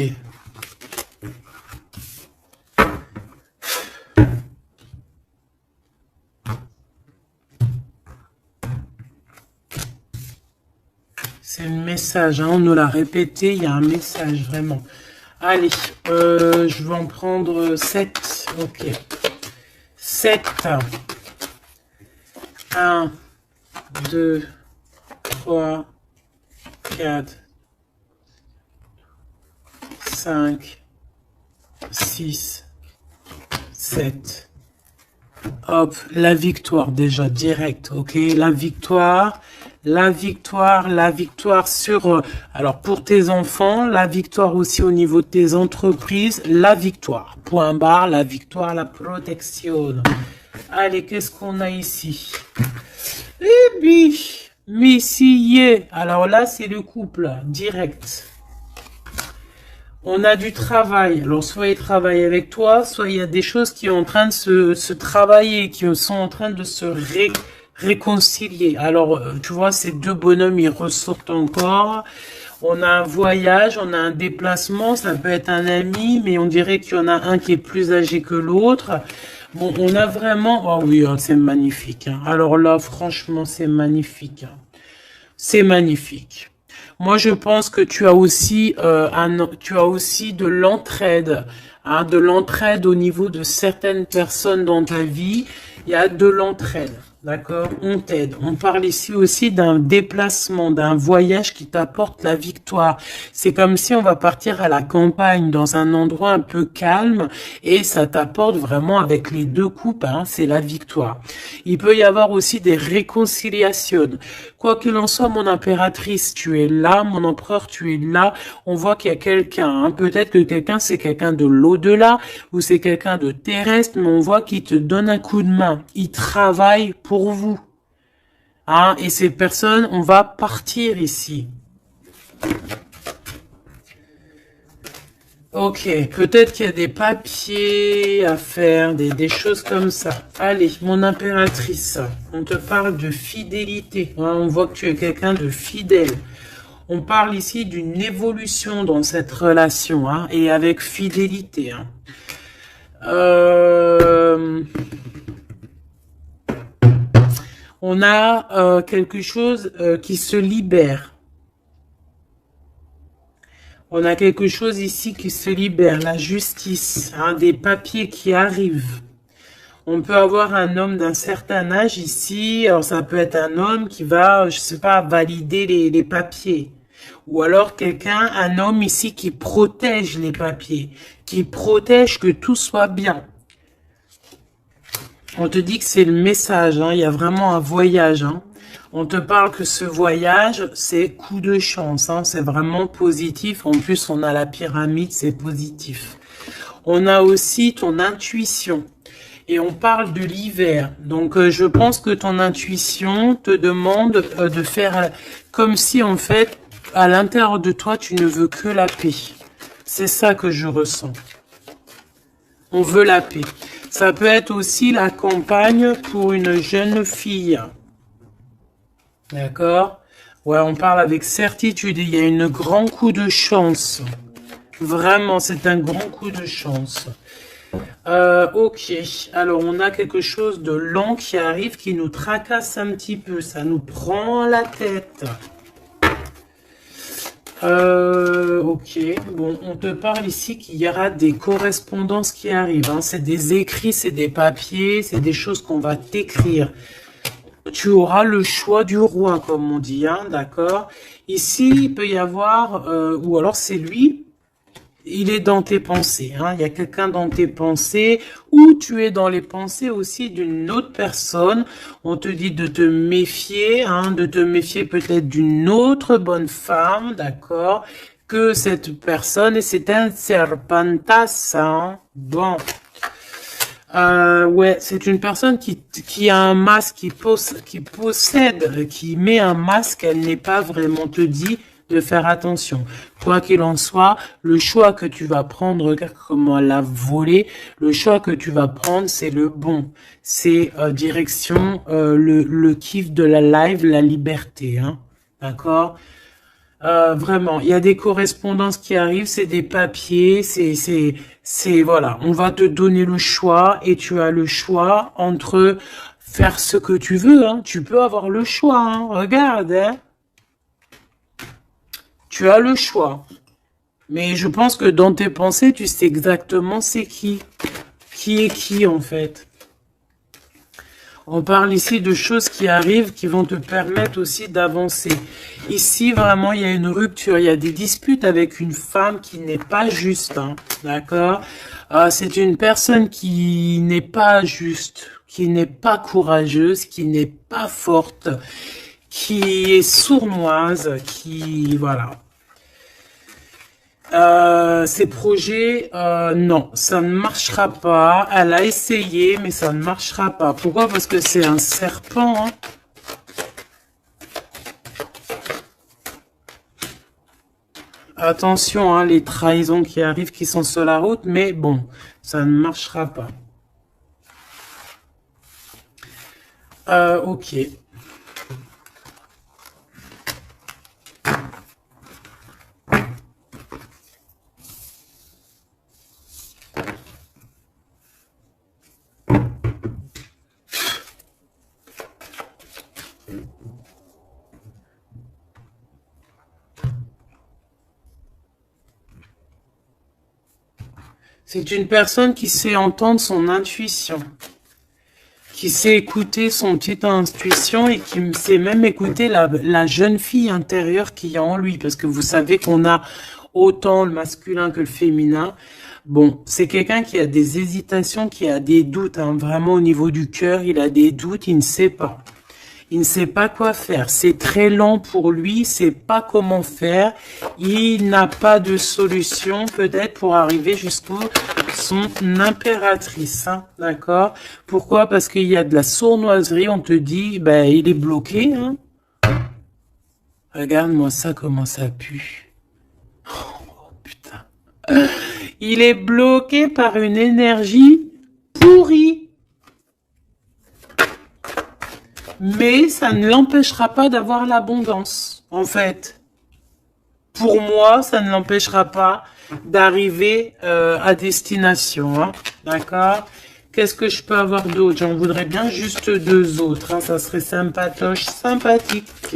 C'est le message, hein, on nous l'a répété, il y a un message, vraiment. Allez, je vais en prendre 7. Ok. 7. 1, 2, 3, 4, 5, 6, 7. Hop, la victoire déjà, direct, ok? La victoire sur... alors, pour tes enfants, la victoire aussi au niveau de tes entreprises, la victoire. Point barre, la victoire, la protection. Allez, qu'est-ce qu'on a ici? Eh bien, Messier. Alors là, c'est le couple, direct. On a du travail. Alors, soit il travaille avec toi, soit il y a des choses qui sont en train de se travailler, qui sont en train de se réconcilier. Alors, tu vois, ces deux bonhommes, ils ressortent encore. On a un voyage, on a un déplacement, ça peut être un ami, mais on dirait qu'il y en a un qui est plus âgé que l'autre. Bon, on a vraiment... Oh oui, c'est magnifique. Hein. Alors là, franchement, c'est magnifique. Hein. C'est magnifique. Moi, je pense que tu as aussi de l'entraide, hein, de l'entraide au niveau de certaines personnes dans ta vie. Il y a de l'entraide, d'accord? On t'aide. On parle ici aussi d'un déplacement, d'un voyage qui t'apporte la victoire. C'est comme si on va partir à la campagne, dans un endroit un peu calme, et ça t'apporte vraiment avec les deux coupes, hein, c'est la victoire. Il peut y avoir aussi des réconciliations. Quoi qu'il en soit, mon impératrice, tu es là, mon empereur, tu es là. On voit qu'il y a quelqu'un, hein. Peut-être que quelqu'un, c'est quelqu'un de l'au-delà, ou c'est quelqu'un de terrestre, mais on voit qu'il te donne un coup de main. Il travaille pour vous. Hein, et ces personnes, on va partir ici. Ok, peut-être qu'il y a des papiers à faire, des choses comme ça. Allez, mon impératrice, on te parle de fidélité. Hein, on voit que tu es quelqu'un de fidèle. On parle ici d'une évolution dans cette relation, hein, et avec fidélité. Hein. On a quelque chose qui se libère. On a quelque chose ici qui se libère, la justice, hein, des papiers qui arrivent. On peut avoir un homme d'un certain âge ici, alors ça peut être un homme qui va, je sais pas, valider les papiers. Ou alors quelqu'un, un homme ici qui protège les papiers, qui protège que tout soit bien. On te dit que c'est le message, hein, il y a vraiment un voyage, hein. On te parle que ce voyage, c'est coup de chance, hein, c'est vraiment positif. En plus, on a la pyramide, c'est positif. On a aussi ton intuition. Et on parle de l'hiver. Donc, je pense que ton intuition te demande de faire comme si, en fait, à l'intérieur de toi, tu ne veux que la paix. C'est ça que je ressens. On veut la paix. Ça peut être aussi la campagne pour une jeune fille. D'accord? Ouais, on parle avec certitude. Il y a un grand coup de chance. Vraiment, c'est un grand coup de chance. Ok. Alors, on a quelque chose de lent qui arrive, qui nous tracasse un petit peu. Ça nous prend la tête. Ok. Bon, on te parle ici qu'il y aura des correspondances qui arrivent. Hein. C'est des écrits, c'est des papiers, c'est des choses qu'on va t'écrire. Tu auras le choix du roi, comme on dit, hein, d'accord? Ici, il peut y avoir, ou alors c'est lui, il est dans tes pensées, hein, il y a quelqu'un dans tes pensées, ou tu es dans les pensées aussi d'une autre personne. On te dit de te méfier, hein, de te méfier peut-être d'une autre bonne femme, d'accord? Que cette personne, et c'est un serpentas, hein, bon... ouais, c'est une personne qui a un masque, qui met un masque, elle n'est pas vraiment, te dit de faire attention. Quoi qu'il en soit, le choix que tu vas prendre, regarde comment elle a volé, le choix que tu vas prendre, c'est le bon. C'est direction le kiff de la live, la liberté, hein. D'accord? Vraiment, il y a des correspondances qui arrivent, c'est des papiers, voilà, on va te donner le choix et tu as le choix entre faire ce que tu veux, hein. Tu peux avoir le choix, hein. Regarde, hein. Tu as le choix. Mais je pense que dans tes pensées, tu sais exactement c'est qui. Qui est qui, en fait. On parle ici de choses qui arrivent, qui vont te permettre aussi d'avancer. Ici, vraiment, il y a une rupture. Il y a des disputes avec une femme qui n'est pas juste. Hein, d'accord. C'est une personne qui n'est pas juste, qui n'est pas courageuse, qui n'est pas forte, qui est sournoise, qui... Voilà. Ces projets, non, ça ne marchera pas. Elle a essayé, mais ça ne marchera pas. Pourquoi? Parce que c'est un serpent. Hein. Attention, hein, les trahisons qui arrivent, qui sont sur la route, mais bon, ça ne marchera pas. Ok. C'est une personne qui sait entendre son intuition, qui sait écouter son petite intuition et qui sait même écouter la jeune fille intérieure qu'il y a en lui. Parce que vous savez qu'on a autant le masculin que le féminin. Bon, c'est quelqu'un qui a des hésitations, qui a des doutes, hein, vraiment au niveau du cœur, il a des doutes, il ne sait pas. Il ne sait pas quoi faire. C'est très lent pour lui. Il ne sait pas comment faire. Il n'a pas de solution peut-être pour arriver jusqu'au son impératrice. Hein, d'accord? Pourquoi? Parce qu'il y a de la sournoiserie. On te dit, ben, il est bloqué. Hein. Regarde-moi ça, comment ça pue. Oh, putain. Il est bloqué par une énergie pourrie. Mais ça ne l'empêchera pas d'avoir l'abondance, en fait. Pour moi, ça ne l'empêchera pas d'arriver à destination. Hein. D'accord? Qu'est-ce que je peux avoir d'autre? J'en voudrais bien juste deux autres. Hein. Ça serait sympatoche, sympathique.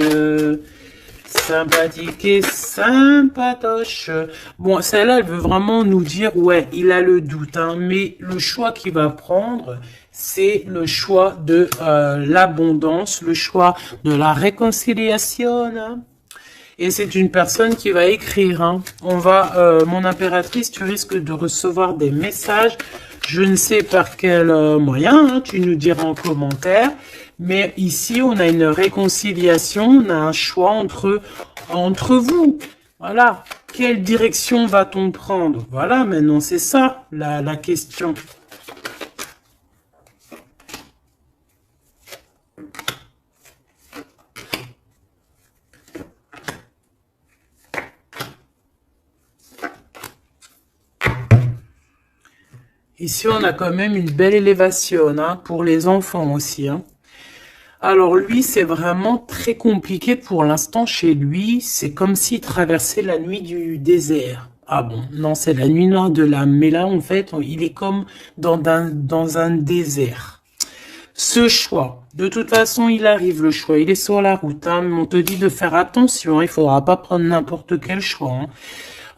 Sympathique et sympatoche. Bon, celle-là, elle veut vraiment nous dire, ouais, il a le doute, hein, mais le choix qu'il va prendre, c'est le choix de l'abondance, le choix de la réconciliation. Hein. Et c'est une personne qui va écrire. Hein. On va, mon impératrice, tu risques de recevoir des messages. Je ne sais par quel moyen, hein, tu nous diras en commentaire. Mais ici, on a une réconciliation, on a un choix entre vous. Voilà. Quelle direction va-t-on prendre? Voilà, maintenant, c'est ça la question. Ici, on a quand même une belle élévation, hein, pour les enfants aussi. Hein. Alors lui, c'est vraiment très compliqué pour l'instant chez lui. C'est comme s'il traversait la nuit du désert. Ah bon, non, c'est la nuit noire de l'âme. Mais là, en fait, il est comme dans un désert. Ce choix, de toute façon, il arrive le choix. Il est sur la route. Hein, mais on te dit de faire attention. Il faudra pas prendre n'importe quel choix. Hein.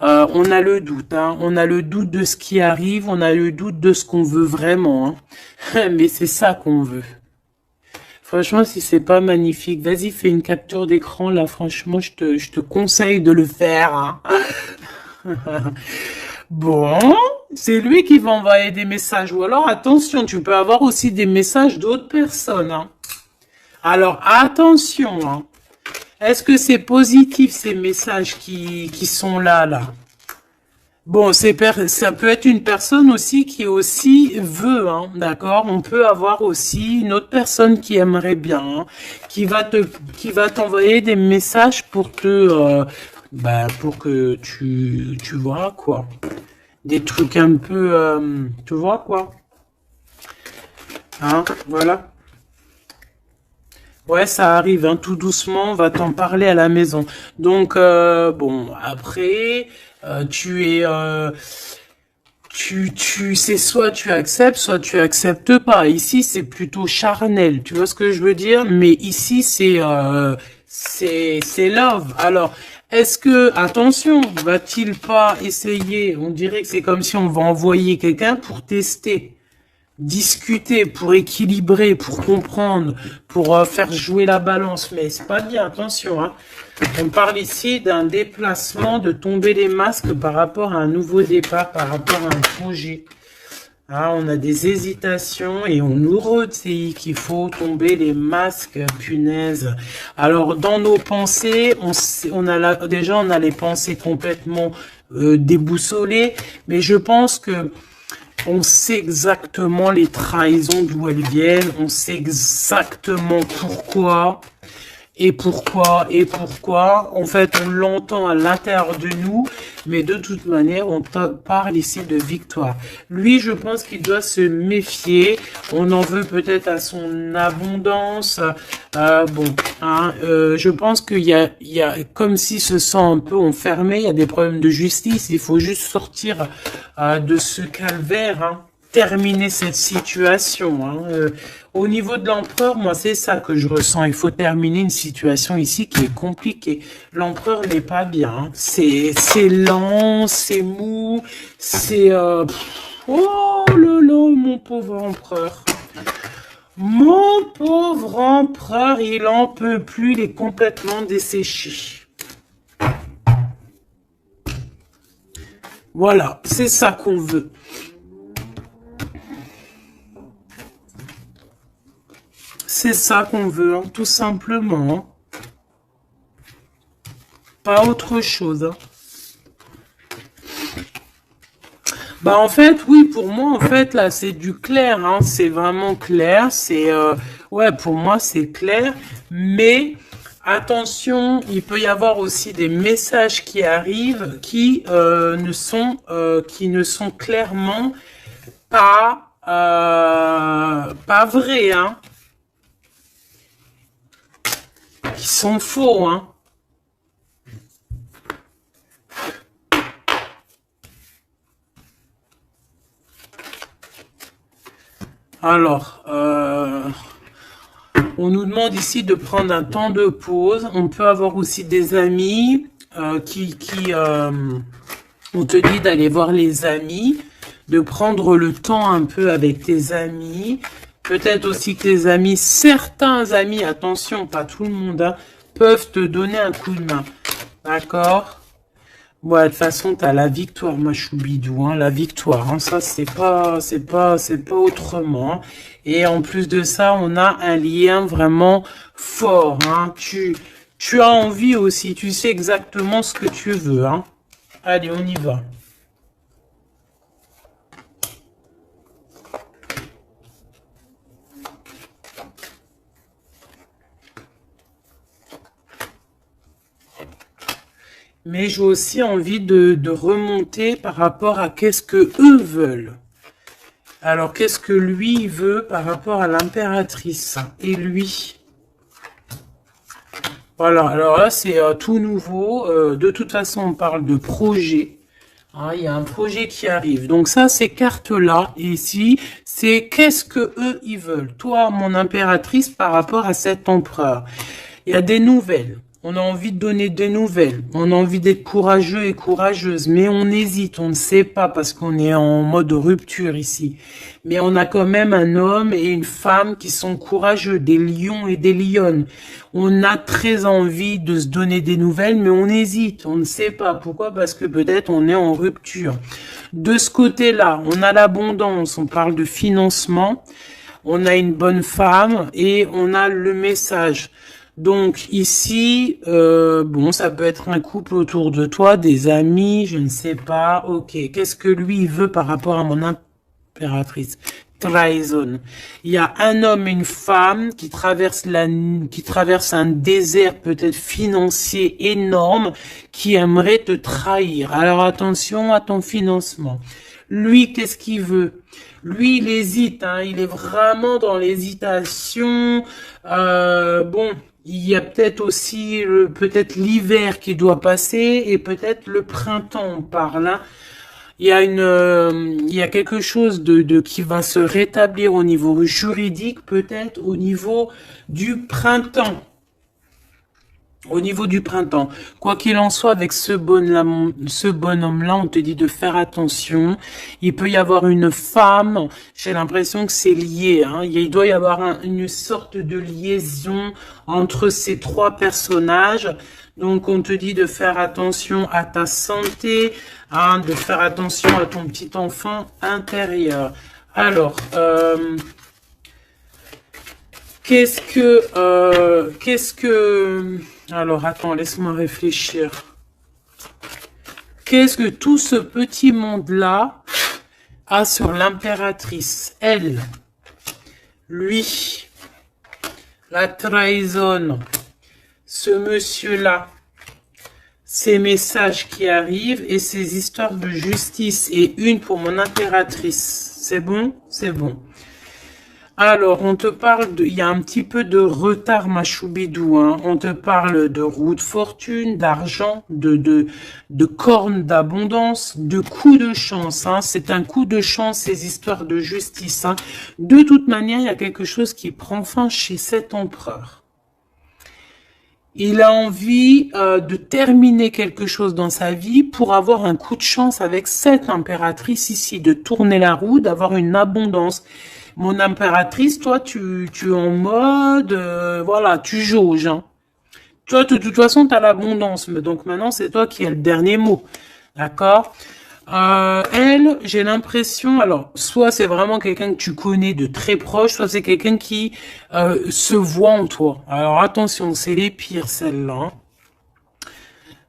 On a le doute, hein. On a le doute de ce qui arrive, on a le doute de ce qu'on veut vraiment, hein. Mais c'est ça qu'on veut. Franchement, si c'est pas magnifique, vas-y, fais une capture d'écran, là, franchement, je te conseille de le faire, hein. Bon, c'est lui qui va envoyer des messages, ou alors, attention, tu peux avoir aussi des messages d'autres personnes, hein. Alors, attention, hein. Est-ce que c'est positif, ces messages qui sont là? Bon, ça peut être une personne aussi qui aussi veut, hein, d'accord? On peut avoir aussi une autre personne qui aimerait bien, hein, qui va t'envoyer des messages pour pour que tu vois, quoi. Des trucs un peu, tu vois, quoi. Hein, voilà. Ouais, ça arrive, hein, tout doucement, on va t'en parler à la maison. Donc, bon, après, c'est soit tu acceptes, soit tu acceptes pas. Ici, c'est plutôt charnel, tu vois ce que je veux dire? Mais ici, c'est love. Alors, Est-ce que, attention, va-t-il pas essayer, on dirait que c'est comme si on va envoyer quelqu'un pour tester, discuter, pour équilibrer, pour comprendre, pour faire jouer la balance, mais c'est pas bien, attention, hein. On parle ici d'un déplacement, de tomber les masques par rapport à un nouveau départ, par rapport à un projet. Ah, on a des hésitations et on nous redit qu'il faut tomber les masques, punaise. Alors, dans nos pensées, déjà, on a les pensées complètement déboussolées, mais je pense que on sait exactement les trahisons d'où elles viennent, on sait exactement pourquoi. Et pourquoi, et pourquoi. En fait, on l'entend à l'intérieur de nous, mais de toute manière, on parle ici de victoire. Lui, je pense qu'il doit se méfier. On en veut peut-être à son abondance. Bon, hein, je pense qu'il y a, comme s'il se sent un peu enfermé, il y a des problèmes de justice. Il faut juste sortir de ce calvaire, hein. Terminer cette situation. Hein. Au niveau de l'empereur, moi, c'est ça que je ressens. Il faut terminer une situation ici qui est compliquée. L'empereur n'est pas bien. Hein. C'est lent, c'est mou, c'est... Oh là là, mon pauvre empereur. Mon pauvre empereur, il en peut plus, il est complètement desséché. Voilà, c'est ça qu'on veut. C'est ça qu'on veut, hein, tout simplement. Pas autre chose. Hein. Bah en fait, oui, pour moi, en fait, là, c'est du clair. Hein, c'est vraiment clair. C'est ouais, pour moi, c'est clair. Mais attention, il peut y avoir aussi des messages qui arrivent qui ne sont clairement pas vrais. Hein. Qui sont faux, hein. Alors, on nous demande ici de prendre un temps de pause. On peut avoir aussi des amis on te dit d'aller voir les amis, de prendre le temps un peu avec tes amis. Peut-être aussi que tes amis, certains amis, attention, pas tout le monde, hein, peuvent te donner un coup de main. D'accord? Ouais, de toute façon, t'as la victoire, ma choubidou, hein, la victoire, hein, ça, c'est pas autrement. Hein. Et en plus de ça, on a un lien vraiment fort, hein. Tu as envie aussi, tu sais exactement ce que tu veux, hein. Allez, on y va. Mais j'ai aussi envie de remonter par rapport à qu'est-ce que eux veulent. Alors, qu'est-ce que lui veut par rapport à l'impératrice et lui? Voilà, alors là, c'est tout nouveau. De toute façon, on parle de projet. Hein, il y a un projet qui arrive. Donc ça, ces cartes-là, ici, c'est qu'est-ce que eux, ils veulent. Toi, mon impératrice, par rapport à cet empereur. Il y a des nouvelles. On a envie de donner des nouvelles. On a envie d'être courageux et courageuse. Mais on hésite, on ne sait pas parce qu'on est en mode rupture ici. Mais on a quand même un homme et une femme qui sont courageux, des lions et des lionnes. On a très envie de se donner des nouvelles, mais on hésite. On ne sait pas. Pourquoi? Parce que peut-être on est en rupture. De ce côté-là, on a l'abondance. On parle de financement. On a une bonne femme et on a le message. Donc ici, bon, ça peut être un couple autour de toi, des amis, je ne sais pas. Ok, qu'est-ce que lui il veut par rapport à mon impératrice? Trahison. Il y a un homme et une femme qui traversent un désert peut-être financier énorme, qui aimerait te trahir. Alors attention à ton financement. Lui, qu'est-ce qu'il veut? Lui, il hésite, hein, il est vraiment dans l'hésitation. Bon, il y a peut-être aussi peut-être l'hiver qui doit passer et peut-être le printemps, on parle. Hein. Il y a quelque chose de qui va se rétablir au niveau juridique, peut-être au niveau du printemps. Au niveau du printemps, quoi qu'il en soit, avec ce bonhomme-là, on te dit de faire attention. Il peut y avoir une femme, j'ai l'impression que c'est lié, hein. Il doit y avoir une sorte de liaison entre ces trois personnages. Donc, on te dit de faire attention à ta santé, hein, de faire attention à ton petit enfant intérieur. Alors, alors, attends, laisse-moi réfléchir. Qu'est-ce que tout ce petit monde-là a sur l'impératrice? Elle, lui, la trahison, ce monsieur-là, ces messages qui arrivent et ces histoires de justice. Et une pour mon impératrice. C'est bon? C'est bon. Alors, on te parle il y a un petit peu de retard, ma choubidou, hein. On te parle de roue de fortune, d'argent, de cornes d'abondance, de coups de chance, hein. C'est un coup de chance, ces histoires de justice, hein. De toute manière, il y a quelque chose qui prend fin chez cet empereur. Il a envie de terminer quelque chose dans sa vie pour avoir un coup de chance avec cette impératrice ici, de tourner la roue, d'avoir une abondance. Mon impératrice, toi, tu es en mode, voilà, tu jauges, hein. Toi, de toute façon, tu as l'abondance, mais donc maintenant, c'est toi qui as le dernier mot, d'accord? Elle, j'ai l'impression, alors, soit c'est vraiment quelqu'un que tu connais de très proche, soit c'est quelqu'un qui se voit en toi. Alors, attention, c'est les pires, celles-là, hein.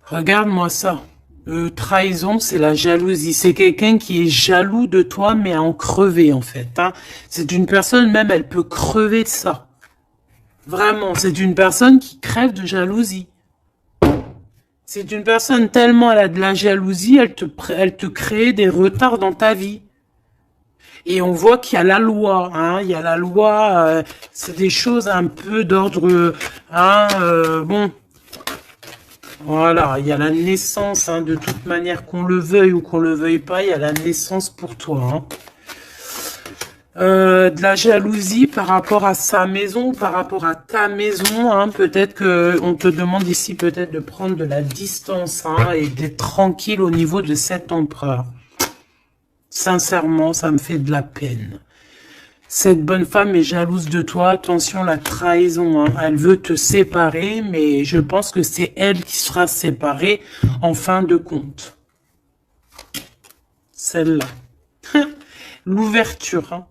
Regarde-moi ça. Trahison, c'est la jalousie. C'est quelqu'un qui est jaloux de toi, mais à en crever, en fait, hein. C'est une personne, même, elle peut crever de ça. Vraiment, c'est une personne qui crève de jalousie. C'est une personne tellement elle a de la jalousie, elle te crée des retards dans ta vie. Et on voit qu'il y a la loi, hein. Il y a la loi, c'est des choses un peu d'ordre, hein, bon. Voilà, il y a la naissance, hein, de toute manière, qu'on le veuille ou qu'on le veuille pas, il y a la naissance pour toi, hein. De la jalousie par rapport à sa maison, par rapport à ta maison, hein. Peut-être que on te demande ici peut-être de prendre de la distance, hein, et d'être tranquille au niveau de cet empereur. Sincèrement, ça me fait de la peine. Cette bonne femme est jalouse de toi. Attention, la trahison, hein. Elle veut te séparer, mais je pense que c'est elle qui sera séparée en fin de compte. Celle-là. L'ouverture, hein.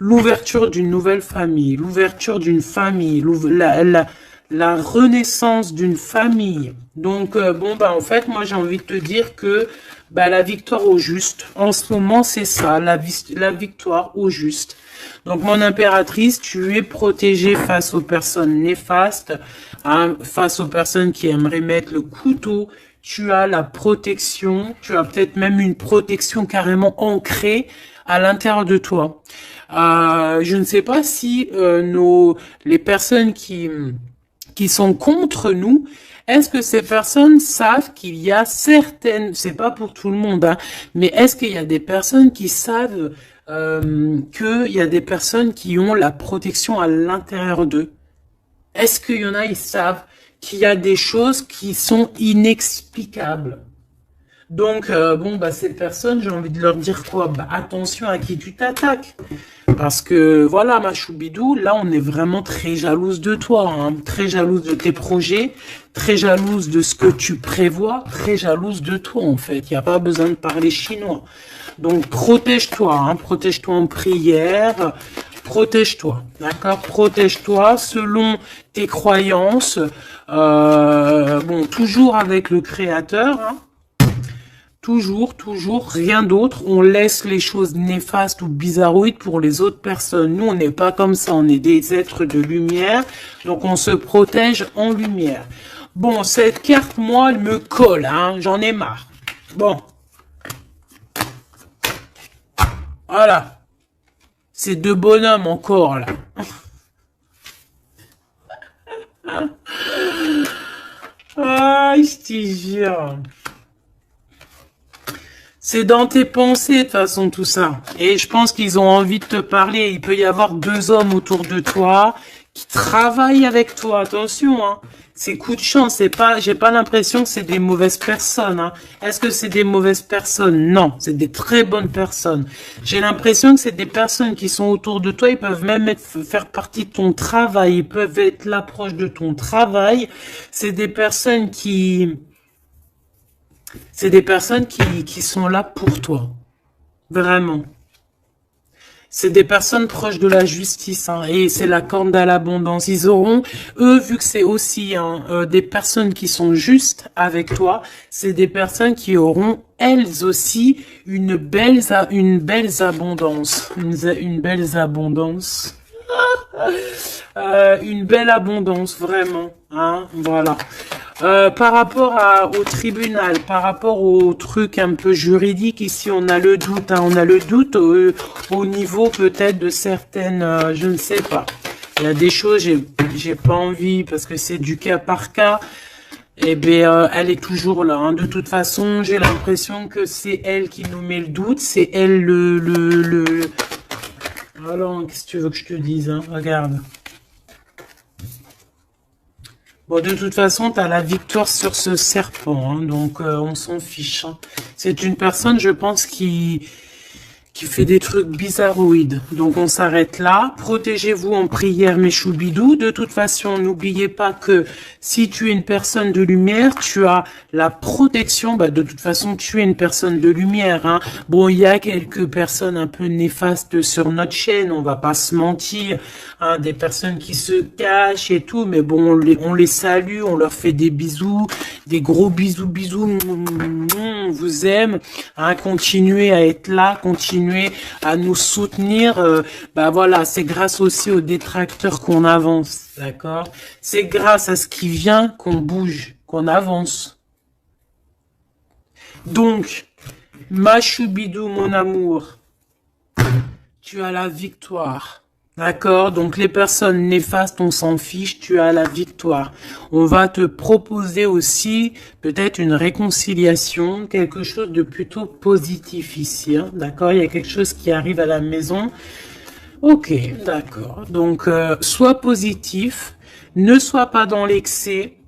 L'ouverture d'une nouvelle famille, l'ouverture d'une famille, la renaissance d'une famille. Donc, bon, bah, en fait, moi, j'ai envie de te dire que bah, la victoire au juste, en ce moment, c'est ça, la victoire au juste. Donc, mon impératrice, tu es protégée face aux personnes néfastes, hein, face aux personnes qui aimeraient mettre le couteau. Tu as la protection, tu as peut-être même une protection carrément ancrée à l'intérieur de toi. Je ne sais pas si les personnes qui sont contre nous, est-ce que ces personnes savent qu'il y a certaines, c'est pas pour tout le monde, hein, mais est-ce qu'il y a des personnes qui savent qu'il y a des personnes qui ont la protection à l'intérieur d'eux? Est-ce qu'il y en a, ils savent qu'il y a des choses qui sont inexplicables? Donc, bon, bah, ces personnes, j'ai envie de leur dire quoi? Bah, attention à qui tu t'attaques. Parce que, voilà, ma choubidou, là, on est vraiment très jalouse de toi, hein, très jalouse de tes projets, très jalouse de ce que tu prévois, très jalouse de toi, en fait. Il n'y a pas besoin de parler chinois. Donc, protège-toi, hein, protège-toi en prière, protège-toi, d'accord? Protège-toi selon tes croyances, bon, toujours avec le Créateur, hein. Toujours, rien d'autre. On laisse les choses néfastes ou bizarroïdes pour les autres personnes. Nous, on n'est pas comme ça. On est des êtres de lumière. Donc, on se protège en lumière. Bon, cette carte, moi, elle me colle, hein. J'en ai marre. Bon. Voilà. C'est deux bonhommes encore, là. Ah, je te jure. C'est dans tes pensées, de toute façon, tout ça. Et je pense qu'ils ont envie de te parler. Il peut y avoir deux hommes autour de toi qui travaillent avec toi. Attention, hein. C'est coup de chance, c'est pas, j'ai pas l'impression que c'est des mauvaises personnes, hein. Est-ce que c'est des mauvaises personnes? Non, c'est des très bonnes personnes. J'ai l'impression que c'est des personnes qui sont autour de toi, ils peuvent même faire partie de ton travail, ils peuvent être là proche de ton travail. C'est des personnes qui sont là pour toi. Vraiment. C'est des personnes proches de la justice, hein, et c'est la corne à l'abondance. Ils auront, eux, vu que c'est aussi des personnes qui sont justes avec toi, c'est des personnes qui auront, elles aussi, une belle abondance. Une belle abondance. Une belle abondance, vraiment. Hein, voilà. Par rapport au tribunal, par rapport au truc un peu juridique, ici on a le doute, hein, on a le doute au niveau peut-être de certaines, je ne sais pas. Il y a des choses, j'ai pas envie parce que c'est du cas par cas. Eh bien, elle est toujours là. Hein. De toute façon, j'ai l'impression que c'est elle qui nous met le doute, c'est elle le. Alors, qu'est-ce que tu veux que je te dise, hein? Regarde. Bon, de toute façon, tu as la victoire sur ce serpent, hein, donc on s'en fiche. Hein. C'est une personne, je pense, qui fait des trucs bizarroïdes. Donc on s'arrête là. Protégez-vous en prière, mes choubidous. De toute façon, n'oubliez pas que si tu es une personne de lumière, tu as la protection. Bah, de toute façon, tu es une personne de lumière. Hein. Bon, il y a quelques personnes un peu néfastes sur notre chaîne, on va pas se mentir. Hein, des personnes qui se cachent et tout, mais bon, on les salue, on leur fait des bisous, des gros bisous, on vous aime. Hein, continuez à être là, continuez à nous soutenir. Bah voilà, c'est grâce aussi aux détracteurs qu'on avance, d'accord? C'est grâce à ce qui vient qu'on bouge, qu'on avance. Donc, ma choubidou, mon amour, tu as la victoire. D'accord, donc les personnes néfastes, on s'en fiche, tu as la victoire. On va te proposer aussi peut-être une réconciliation, quelque chose de plutôt positif ici. Hein, d'accord, il y a quelque chose qui arrive à la maison. Ok, d'accord. Donc, sois positif, ne sois pas dans l'excès.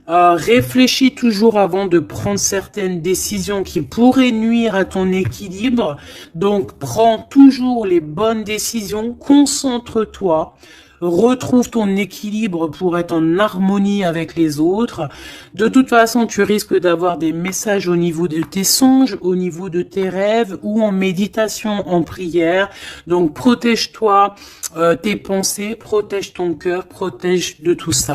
Réfléchis toujours avant de prendre certaines décisions qui pourraient nuire à ton équilibre. Donc, prends toujours les bonnes décisions, concentre-toi, retrouve ton équilibre pour être en harmonie avec les autres. De toute façon, tu risques d'avoir des messages au niveau de tes songes, au niveau de tes rêves ou en méditation, en prière. Donc, protège-toi, tes pensées, protège ton cœur, protège de tout ça.